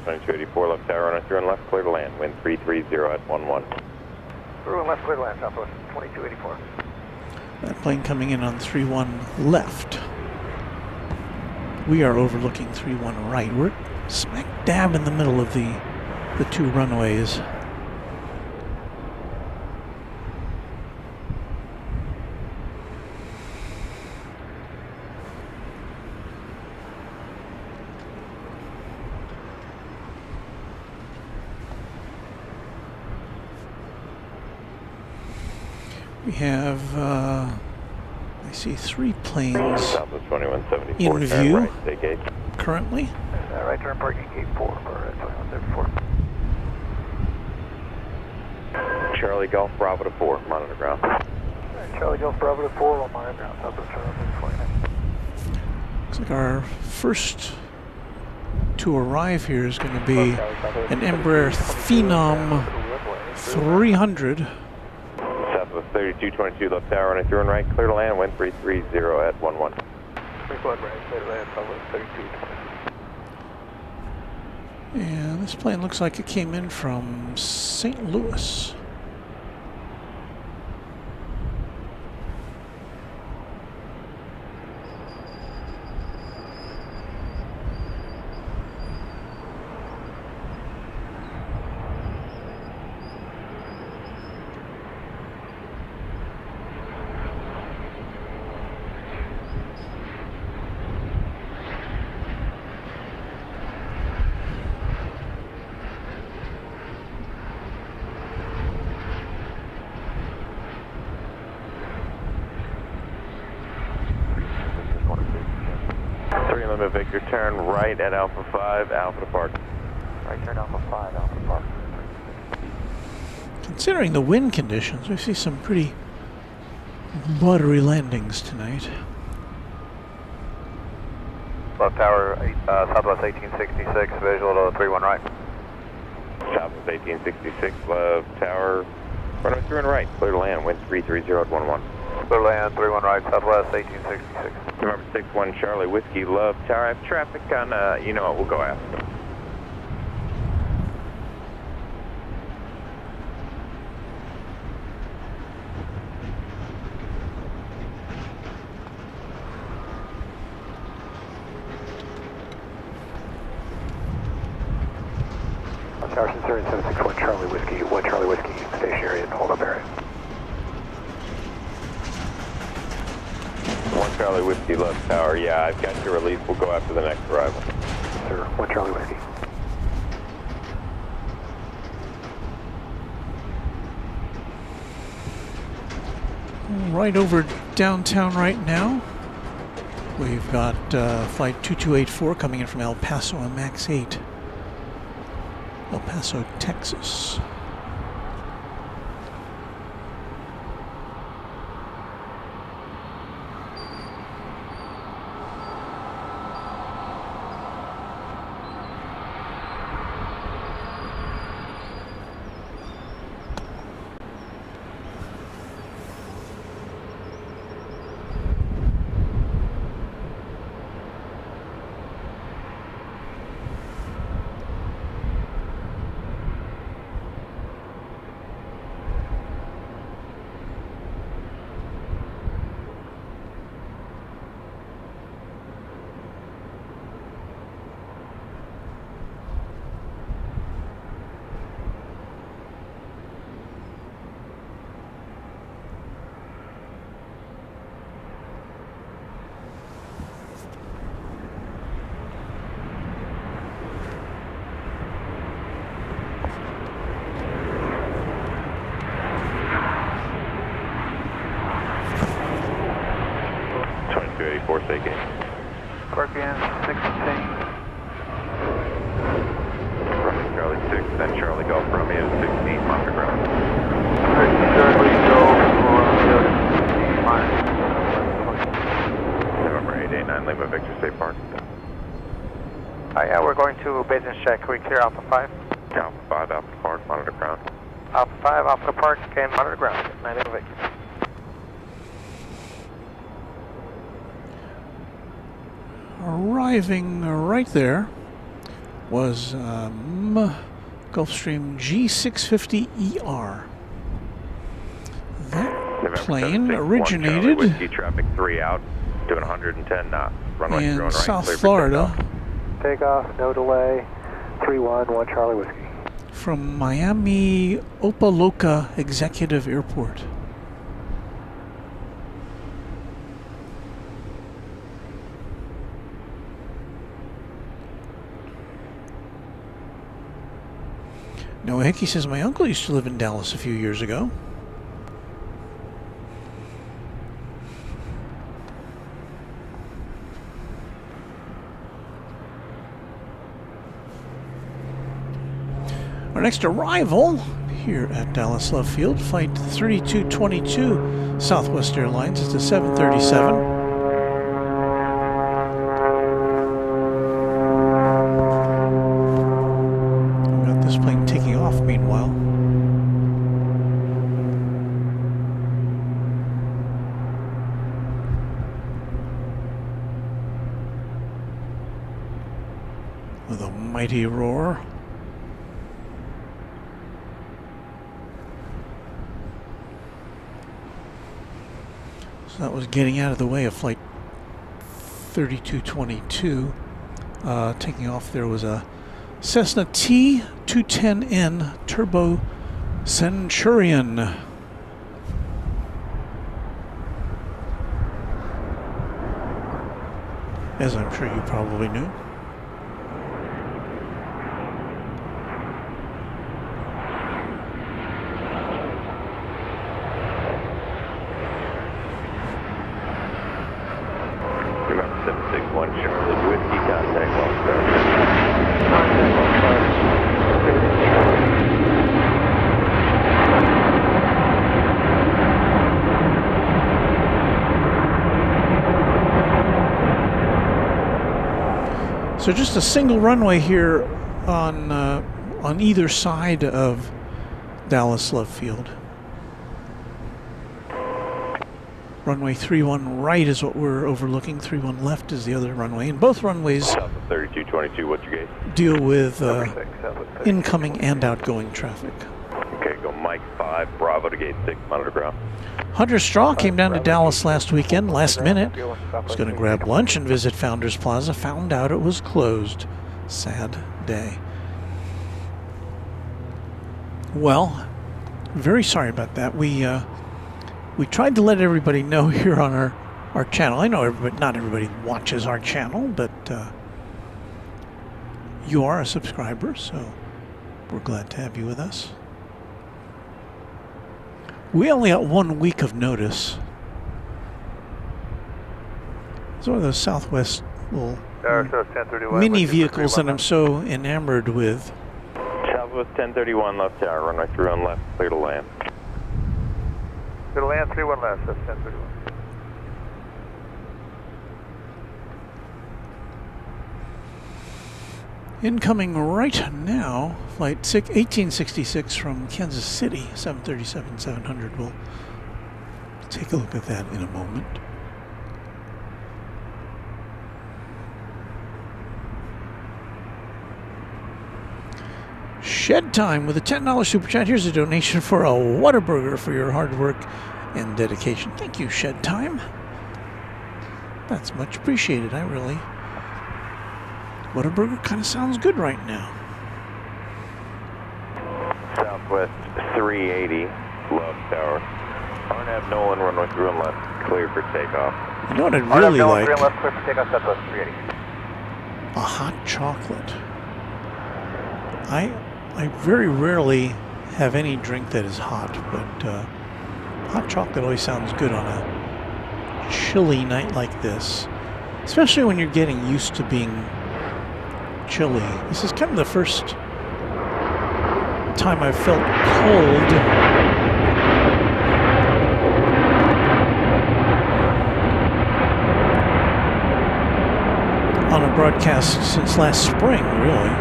2284, left tower, running 31 left, clear to land, wind 330 at 11. 31 left, clear to land, southwest, 2284. That plane coming in on 31 left. We are overlooking 31 right. We're smack dab in the middle of the two runways. We have, I see 3 planes Southwest 2174. in turn view right, stay gate. currently. Right turn parking gate 4 for 2174. Charlie Golf Bravo to 4, monitor ground. Charlie Golf Bravo to 4 on my ground, Southwest 2149. Looks like our first to arrive here is going to be an Embraer Phenom 300. Southwest 3222, left tower, running through and right, clear to land, wind 330 at 11. 3 right, clear to land, Southwest 3222. And this plane looks like it came in from St. Louis. Lima Victor, turn right at Alpha 5, Alpha to park. Right turn Alpha 5, Alpha to park. Considering the wind conditions, we see some pretty buttery landings tonight. Left tower, Southwest 1866, visual to 31 right. Southwest 1866, left tower, runway through and right, clear to land, wind 330 at 11. Clear to land, 31 right, Southwest 1866. Number 61 Charlie Whiskey, love tower, I have traffic on, you know what, we'll go after. Tower Sincerity 761 Charlie Whiskey, 1 Charlie Whiskey, stationary and hold up area. 1 Charlie Whiskey, left tower, yeah, I've got your release, we'll go after the next arrival. Sir, 1 Charlie Whiskey. Right over downtown right now. We've got flight 2284 coming in from El Paso on Max 8. El Paso, Texas. Park in 16. Running Charlie 6, then Charlie Golf Romeo 16, monitor ground. Charlie Golf Romeo 16, November 889 Lima Victor, stay parked. yeah, we're going to business check. Can we clear Alpha 5? Alpha 5, Alpha to park, monitor ground. Alpha 5, Alpha to park, and monitor ground. 9 Lima Victor. Arriving right there was Gulfstream G650ER. That November plane 761, originated Charlie Whiskey, traffic 3 out, doing 110 knots. Runway in through and right, South clear for Florida Takeoff, no delay. 3-1, 1 Charlie Whiskey. from Miami Opa-locka Executive Airport. Noah Hickey says, my uncle used to live in Dallas a few years ago. Our next arrival here at Dallas Love Field, flight 3222 Southwest Airlines. It's a 737. We've got this plane taking off meanwhile. With a mighty roar. So that was getting out of the way of flight 3222. Taking off, there was a Cessna T210N Turbo Centurion. As I'm sure you probably knew. So just a single runway here on either side of Dallas Love Field. Runway 31 right is what we're overlooking. 31 left is the other runway, and both runways 3222. What's your gate? deal with incoming and outgoing traffic. Okay, go Mike 5, Bravo to gate 6, monitor ground. Hunter Straw came down to Dallas last weekend, last minute. Was going to grab lunch and visit Founders Plaza. Found out it was closed. Sad day. Well, very sorry about that. We tried to let everybody know here on our channel. I know not everybody watches our channel, but you are a subscriber, so we're glad to have you with us. We only got 1 week of notice. It's one of those Southwest little mini vehicles that I'm so enamored with. Southwest 1031 left tower, runway 31 left, clear to land. Clear to land, 31 left, that's 1031. Incoming right now, flight 1866 from Kansas City, 737-700. We'll take a look at that in a moment. Shed Time with a $10 super chat. Here's a donation for a Whataburger for your hard work and dedication. Thank you, Shed Time. That's much appreciated. Whataburger kind of sounds good right now. Southwest 380, love tower. Arnav Nolan, runway 31 left, clear for takeoff. You know what I'd really like? Left, clear for takeoff, Southwest 380. A hot chocolate. I very rarely have any drink that is hot, but hot chocolate always sounds good on a chilly night like this. Especially when you're getting used to being chilly. This is kind of the first time I've felt cold on a broadcast since last spring, really.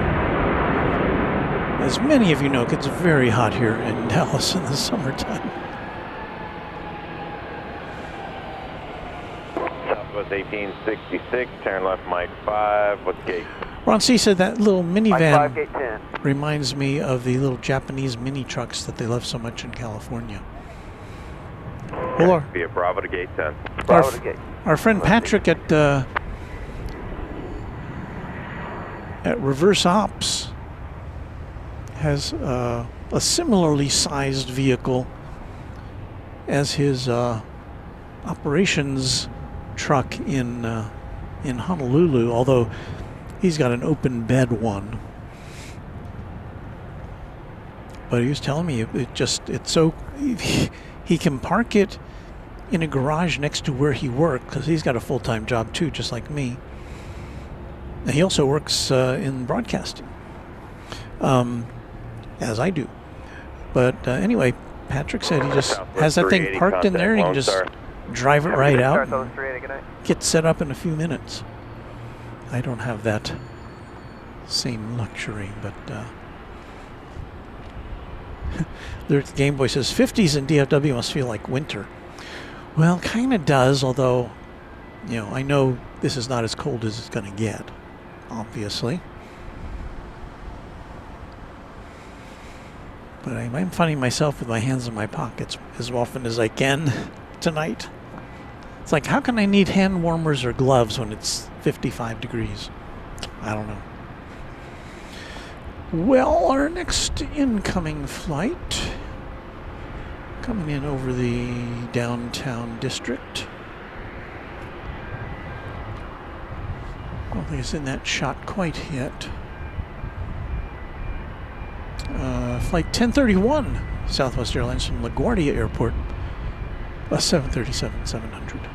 As many of you know, it gets very hot here in Dallas in the summertime. Southwest 1866, turn left Mike 5, what's gate? Ron C. said that little minivan Mike 5, gate 10. reminds me of the little Japanese mini trucks that they love so much in California. Well, Be a Bravo to gate 10. Bravo to gate. our friend Patrick at Reverse Ops has a similarly sized vehicle as his operations truck in Honolulu, although he's got an open bed one. But he was telling me it's so he can park it in a garage next to where he works, because he's got a full-time job too, just like me. And he also works in broadcasting. as I do. But anyway, Patrick said he just has that thing parked in there and he can just drive it right out and get set up in a few minutes. I don't have that same luxury, but the Game Boy says 50s in DFW must feel like winter. Well, kind of does, although, you know, I know this is not as cold as it's going to get, obviously. But I'm finding myself with my hands in my pockets as often as I can tonight. It's like, how can I need hand warmers or gloves when it's 55 degrees? I don't know. Well, our next incoming flight, coming in over the downtown district. I don't think it's in that shot quite yet. Flight 1031, Southwest Airlines from LaGuardia Airport, a 737-700.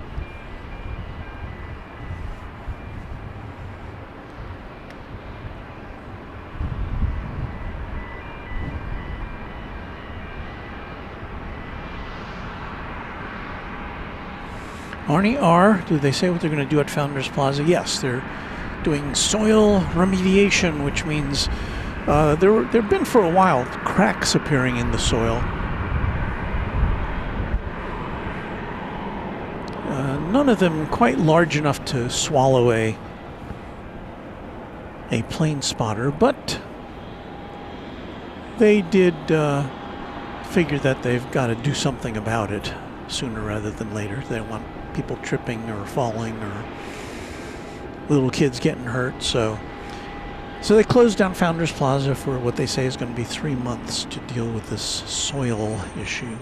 Arnie R., do they say what they're going to do at Founders Plaza? Yes, they're doing soil remediation, which means there have been for a while cracks appearing in the soil. None of them quite large enough to swallow a plane spotter, but they did figure that they've got to do something about it sooner rather than later. They don't want people tripping or falling or little kids getting hurt, so they closed down Founders Plaza for what they say is going to be 3 months to deal with this soil issue.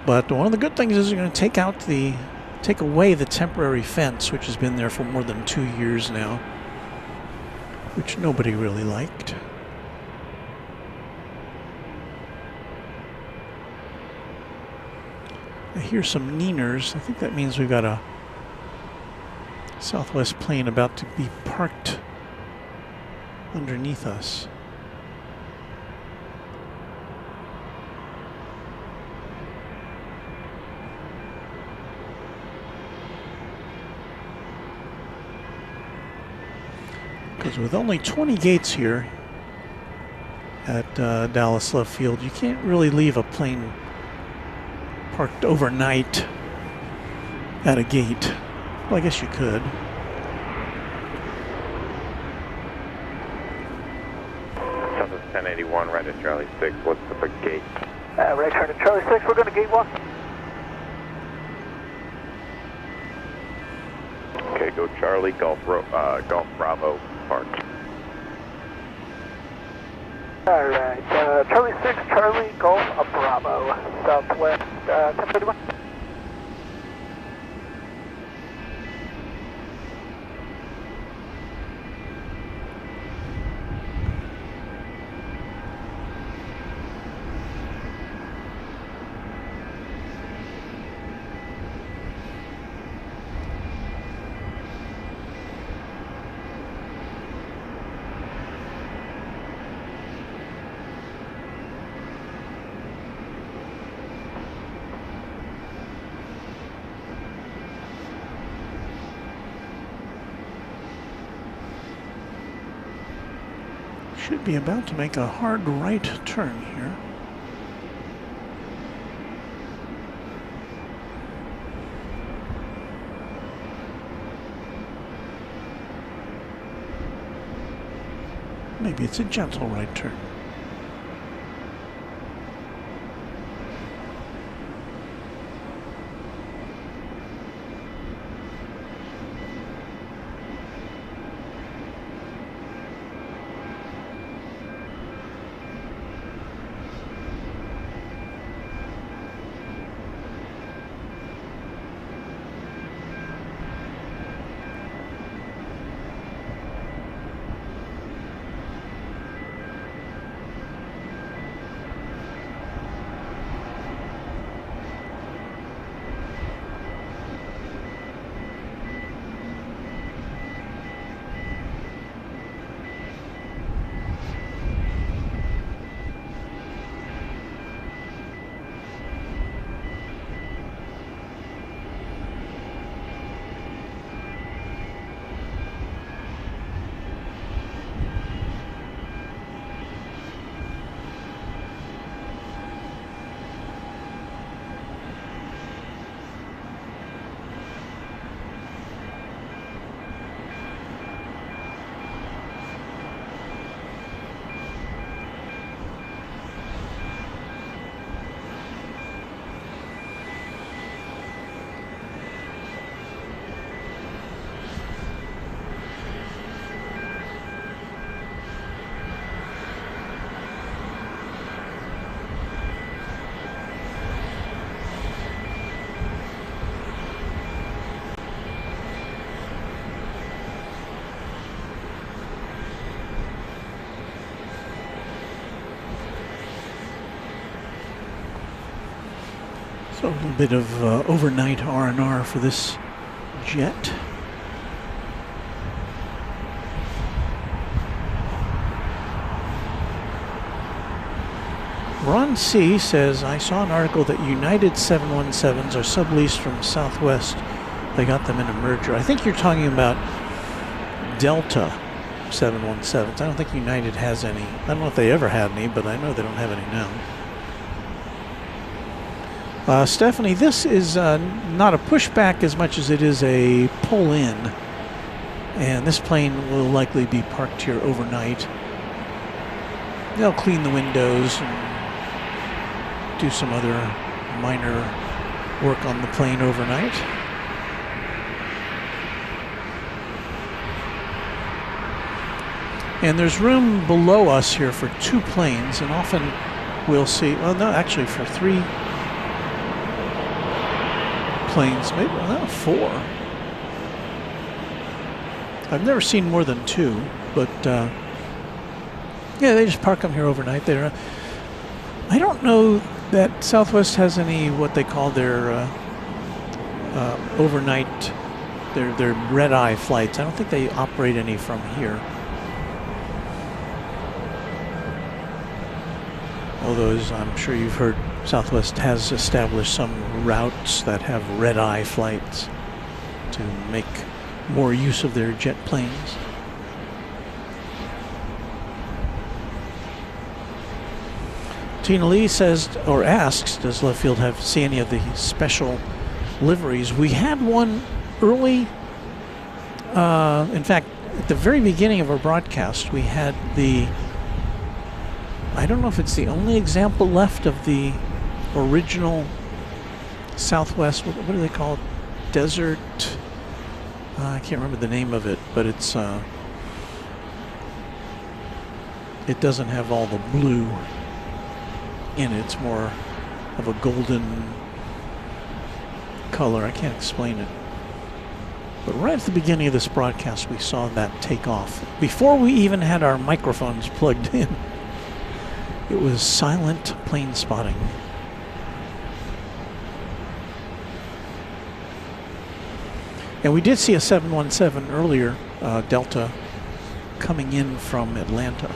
But one of the good things is they're going to take away the temporary fence, which has been there for more than 2 years now, which nobody really liked. I hear some Nieners. I think that means we've got a Southwest plane about to be parked underneath us. Because with only 20 gates here at Dallas Love Field, you can't really leave a plane parked overnight at a gate. Well, I guess you could. Southwest 1081, right at Charlie 6. What's the big gate? Right turn to Charlie 6, we're going to gate 1. Okay, go Charlie, Golf Bravo, park. Alright, Charlie 6, Charlie, Golf, Bravo, Southwest 1031. Should be about to make a hard right turn here. Maybe it's a gentle right turn. So a little bit of overnight R&R for this jet. Ron C. says, I saw an article that United 717s are subleased from Southwest. They got them in a merger. I think you're talking about Delta 717s. I don't think United has any. I don't know if they ever had any, but I know they don't have any now. Stephanie, this is not a pushback as much as it is a pull-in. And this plane will likely be parked here overnight. They'll clean the windows and do some other minor work on the plane overnight. And there's room below us here for 2 planes, and often we'll see, well, no, actually for 3 planes, maybe, well, 4. I've never seen more than 2, but yeah, they just park them here overnight. They're, I don't know that Southwest has any what they call their overnight, their red-eye flights. I don't think they operate any from here. Although, as I'm sure you've heard, Southwest has established some routes that have red-eye flights to make more use of their jet planes. Tina Lee says, or asks, does Love Field see any of the special liveries? We had one early, in fact, at the very beginning of our broadcast, we had the, I don't know if it's the only example left of the original Southwest, what do they call it? Desert, I can't remember the name of it, but it's, it doesn't have all the blue in it. It's more of a golden color. I can't explain it. But right at the beginning of this broadcast, we saw that take off. Before we even had our microphones plugged in, it was silent plane spotting. And we did see a 717 earlier, Delta, coming in from Atlanta.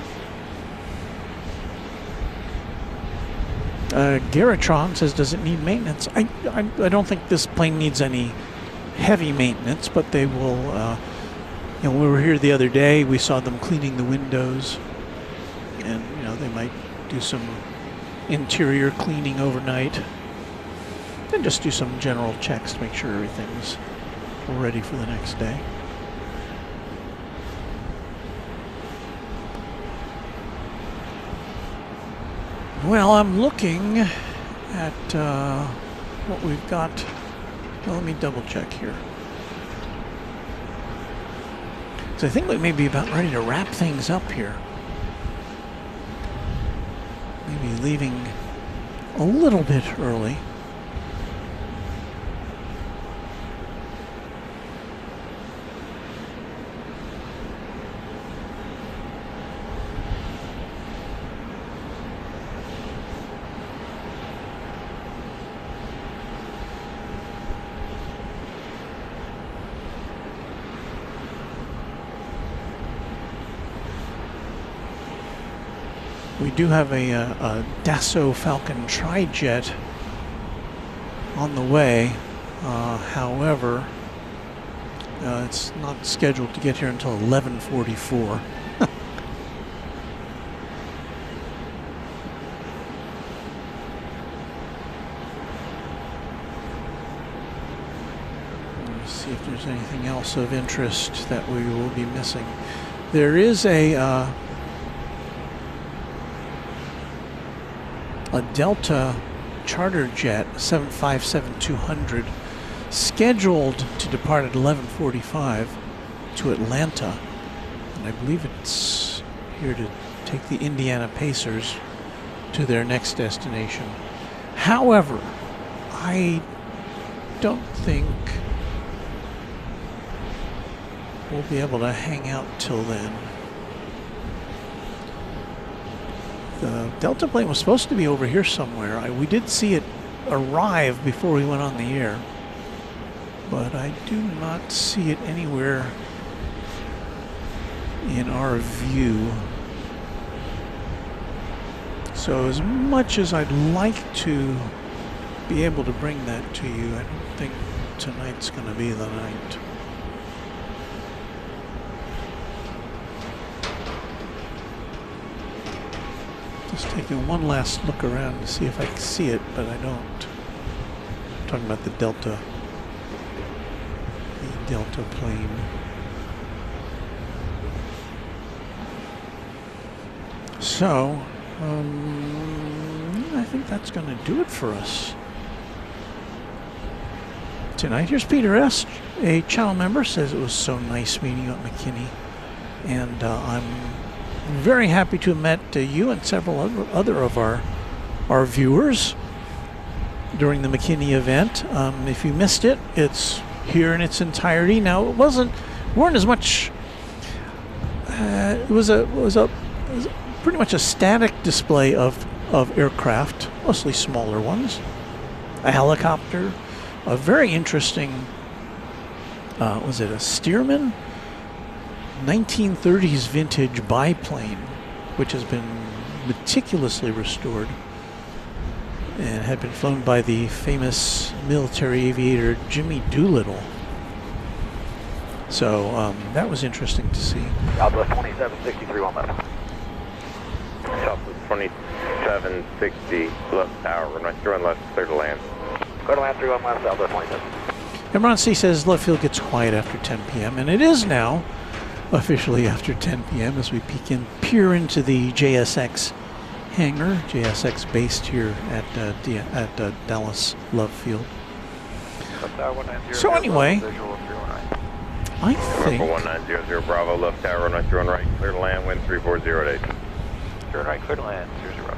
Garatron says, does it need maintenance? I don't think this plane needs any heavy maintenance, but they will, you know, we were here the other day, we saw them cleaning the windows, and, you know, they might do some interior cleaning overnight, and just do some general checks to make sure everything's ready for the next day. Well, I'm looking at what we've got. Well, let me double check here. So I think we may be about ready to wrap things up here. Maybe leaving a little bit early. We do have a Dassault Falcon tri-jet on the way. However, it's not scheduled to get here until 11:44. Let's see if there's anything else of interest that we will be missing. There is a Delta charter jet, 757-200, scheduled to depart at 11:45 to Atlanta, and I believe it's here to take the Indiana Pacers to their next destination. However, I don't think we'll be able to hang out till then. The Delta plane was supposed to be over here somewhere. We did see it arrive before we went on the air, but I do not see it anywhere in our view. So as much as I'd like to be able to bring that to you, I don't think tonight's going to be the night. Just taking one last look around to see if I can see it, but I don't. I'm talking about the Delta plane. So, I think that's going to do it for us tonight. Here's Peter S., a channel member, says it was so nice meeting you at McKinney, and I'm very happy to have met you and several other of our viewers during the McKinney event. If you missed it, it's here in its entirety. Now, it weren't as much. It was pretty much a static display of aircraft, mostly smaller ones. A helicopter, a very interesting. Was it a Stearman? 1930s vintage biplane, which has been meticulously restored and had been flown by the famous military aviator Jimmy Doolittle. So that was interesting to see. Southwest 2763 on left. Southwest 2760 left tower, runway 31 left, clear to land. Clear to land 31 left, Southwest 27. Emron C says left field gets quiet after 10 p.m. and it is now officially after 10 p.m. as we peer into the JSX hangar, JSX based here at Dallas Love Field. So anyway, I think 1900 Bravo, left tower, runway 31 right, clear to land, wind 340 at 8. Turn right, clear to land, 00.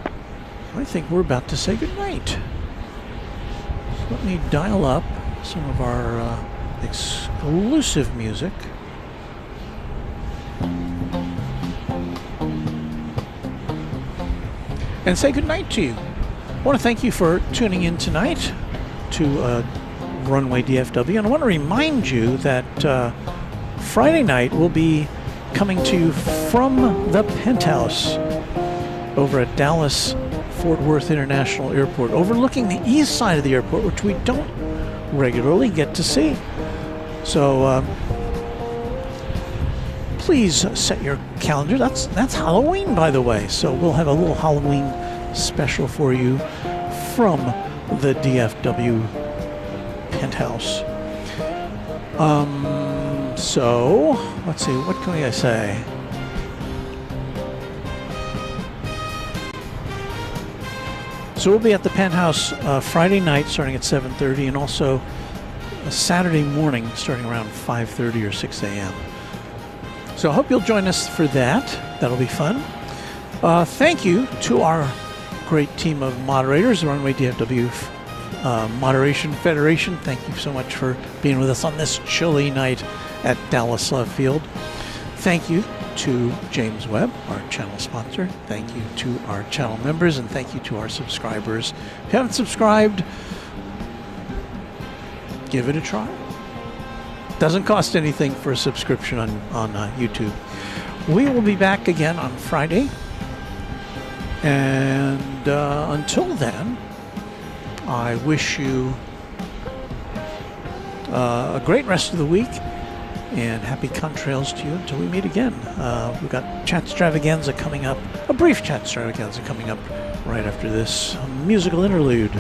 I think we're about to say goodnight. So let me dial up some of our exclusive music. And say goodnight to you. I want to thank you for tuning in tonight to Runway DFW. And I want to remind you that Friday night we'll be coming to you from the Penthouse over at Dallas Fort Worth International Airport, overlooking the east side of the airport, which we don't regularly get to see. So please set your calendar. That's Halloween, by the way. So we'll have a little Halloween special for you from the DFW Penthouse. So let's see. What can I say? So we'll be at the Penthouse Friday night starting at 7:30, and also Saturday morning starting around 5:30 or 6 a.m. So I hope you'll join us for that. That'll be fun. Thank you to our great team of moderators, the Runway DFW Moderation Federation. Thank you so much for being with us on this chilly night at Dallas Love Field. Thank you to James Webb, our channel sponsor. Thank you to our channel members, and thank you to our subscribers. If you haven't subscribed, give it a try. Doesn't cost anything for a subscription on YouTube. We will be back again on Friday. And until then, I wish you a great rest of the week and happy contrails to you until we meet again. We've got Chat Extravaganza coming up, a brief Chat Extravaganza coming up right after this musical interlude.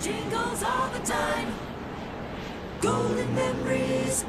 jingles all the time. Golden memories.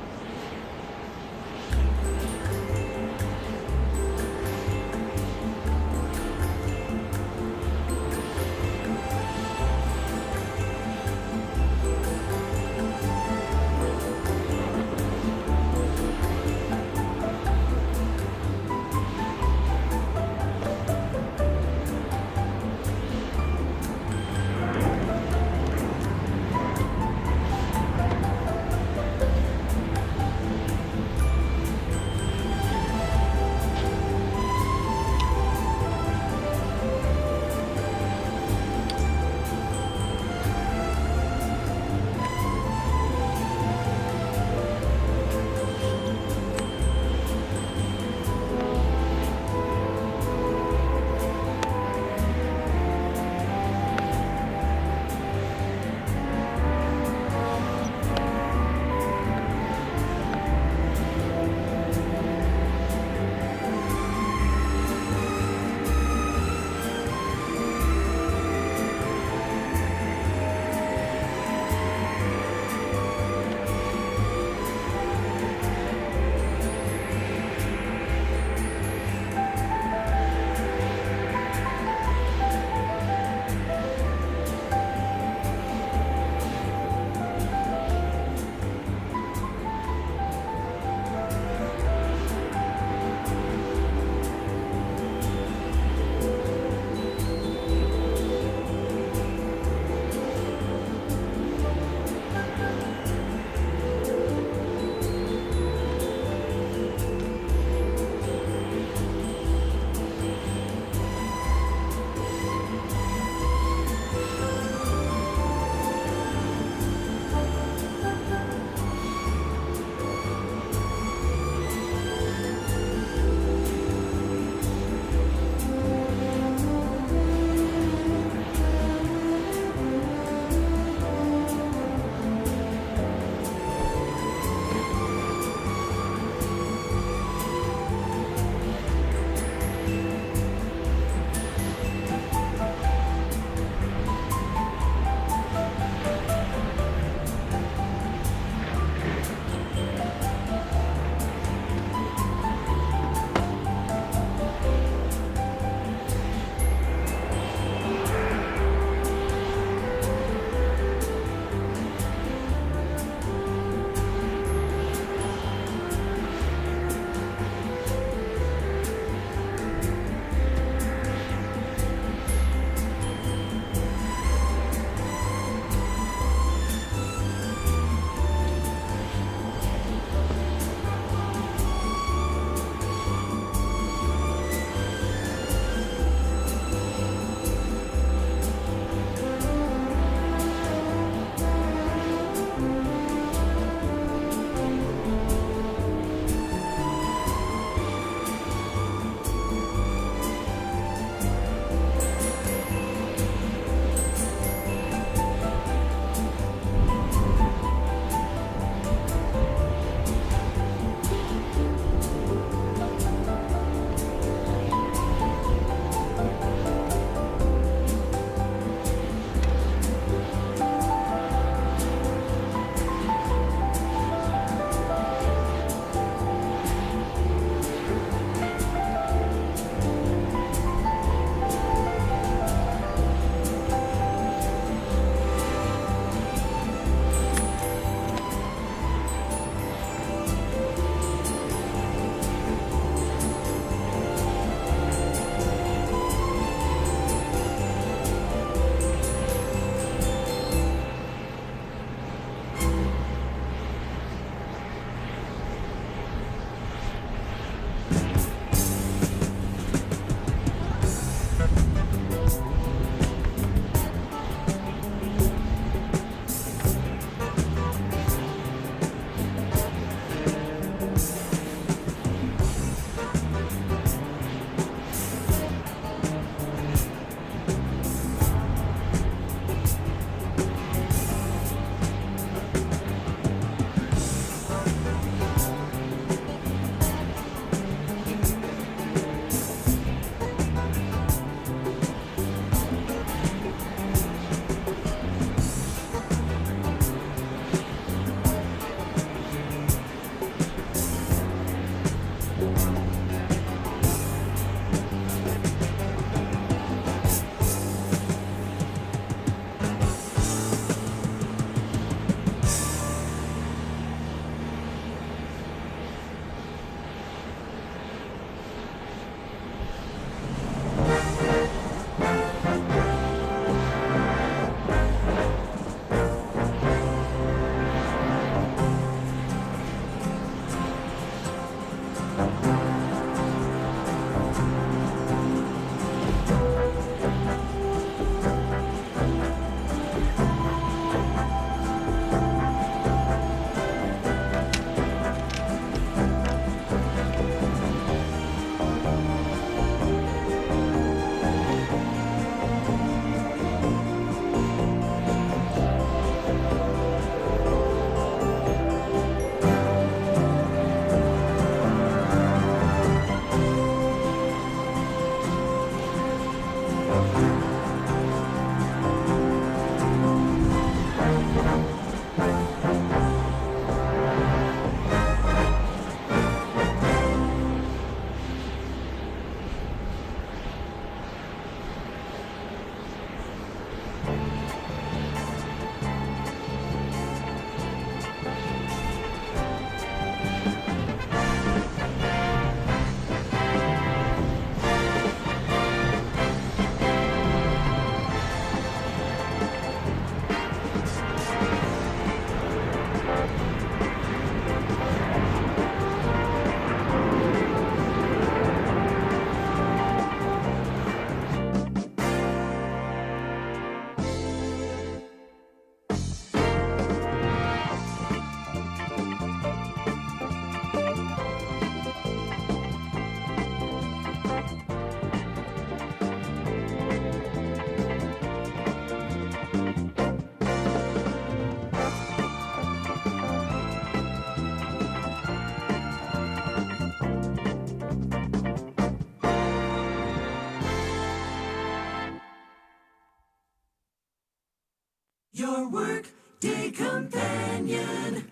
your work day companion.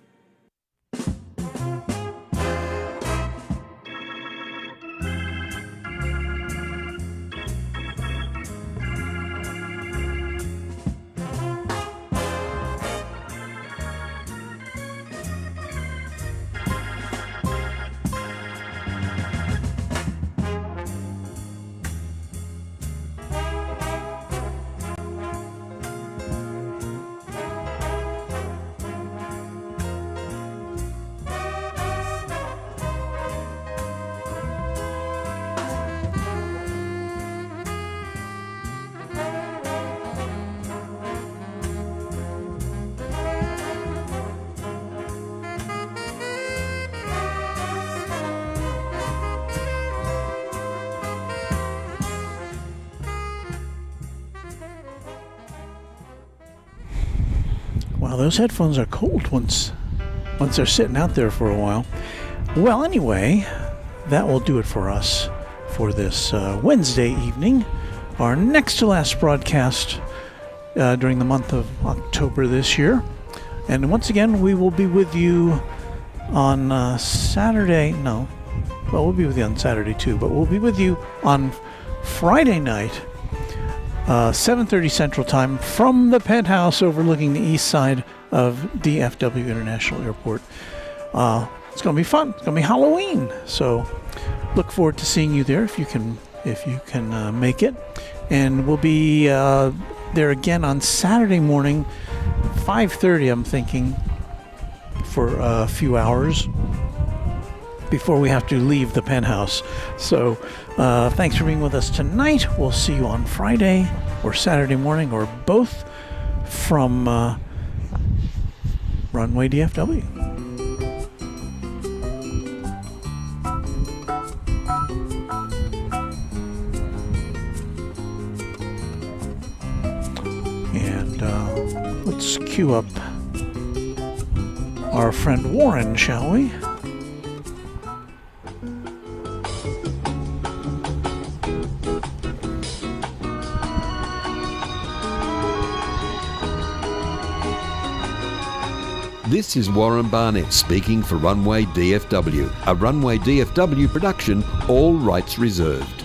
Wow, those headphones are cold once they're sitting out there for a while. Well, anyway, that will do it for us for this Wednesday evening. Our next to last broadcast during the month of October this year. And once again, we will be with you on Saturday. No, well, we'll be with you on Saturday too, but we'll be with you on Friday night, 7:30 Central Time, from the Penthouse overlooking the east side of DFW International Airport. It's going to be fun. It's going to be Halloween, so look forward to seeing you there if you can make it. And we'll be there again on Saturday morning, 5:30. I'm thinking, for a few hours before we have to leave the Penthouse. So thanks for being with us tonight. We'll see you on Friday or Saturday morning or both from Runway DFW. And let's cue up our friend Warren, shall we? This is Warren Barnett speaking for Runway DFW, a Runway DFW production, all rights reserved.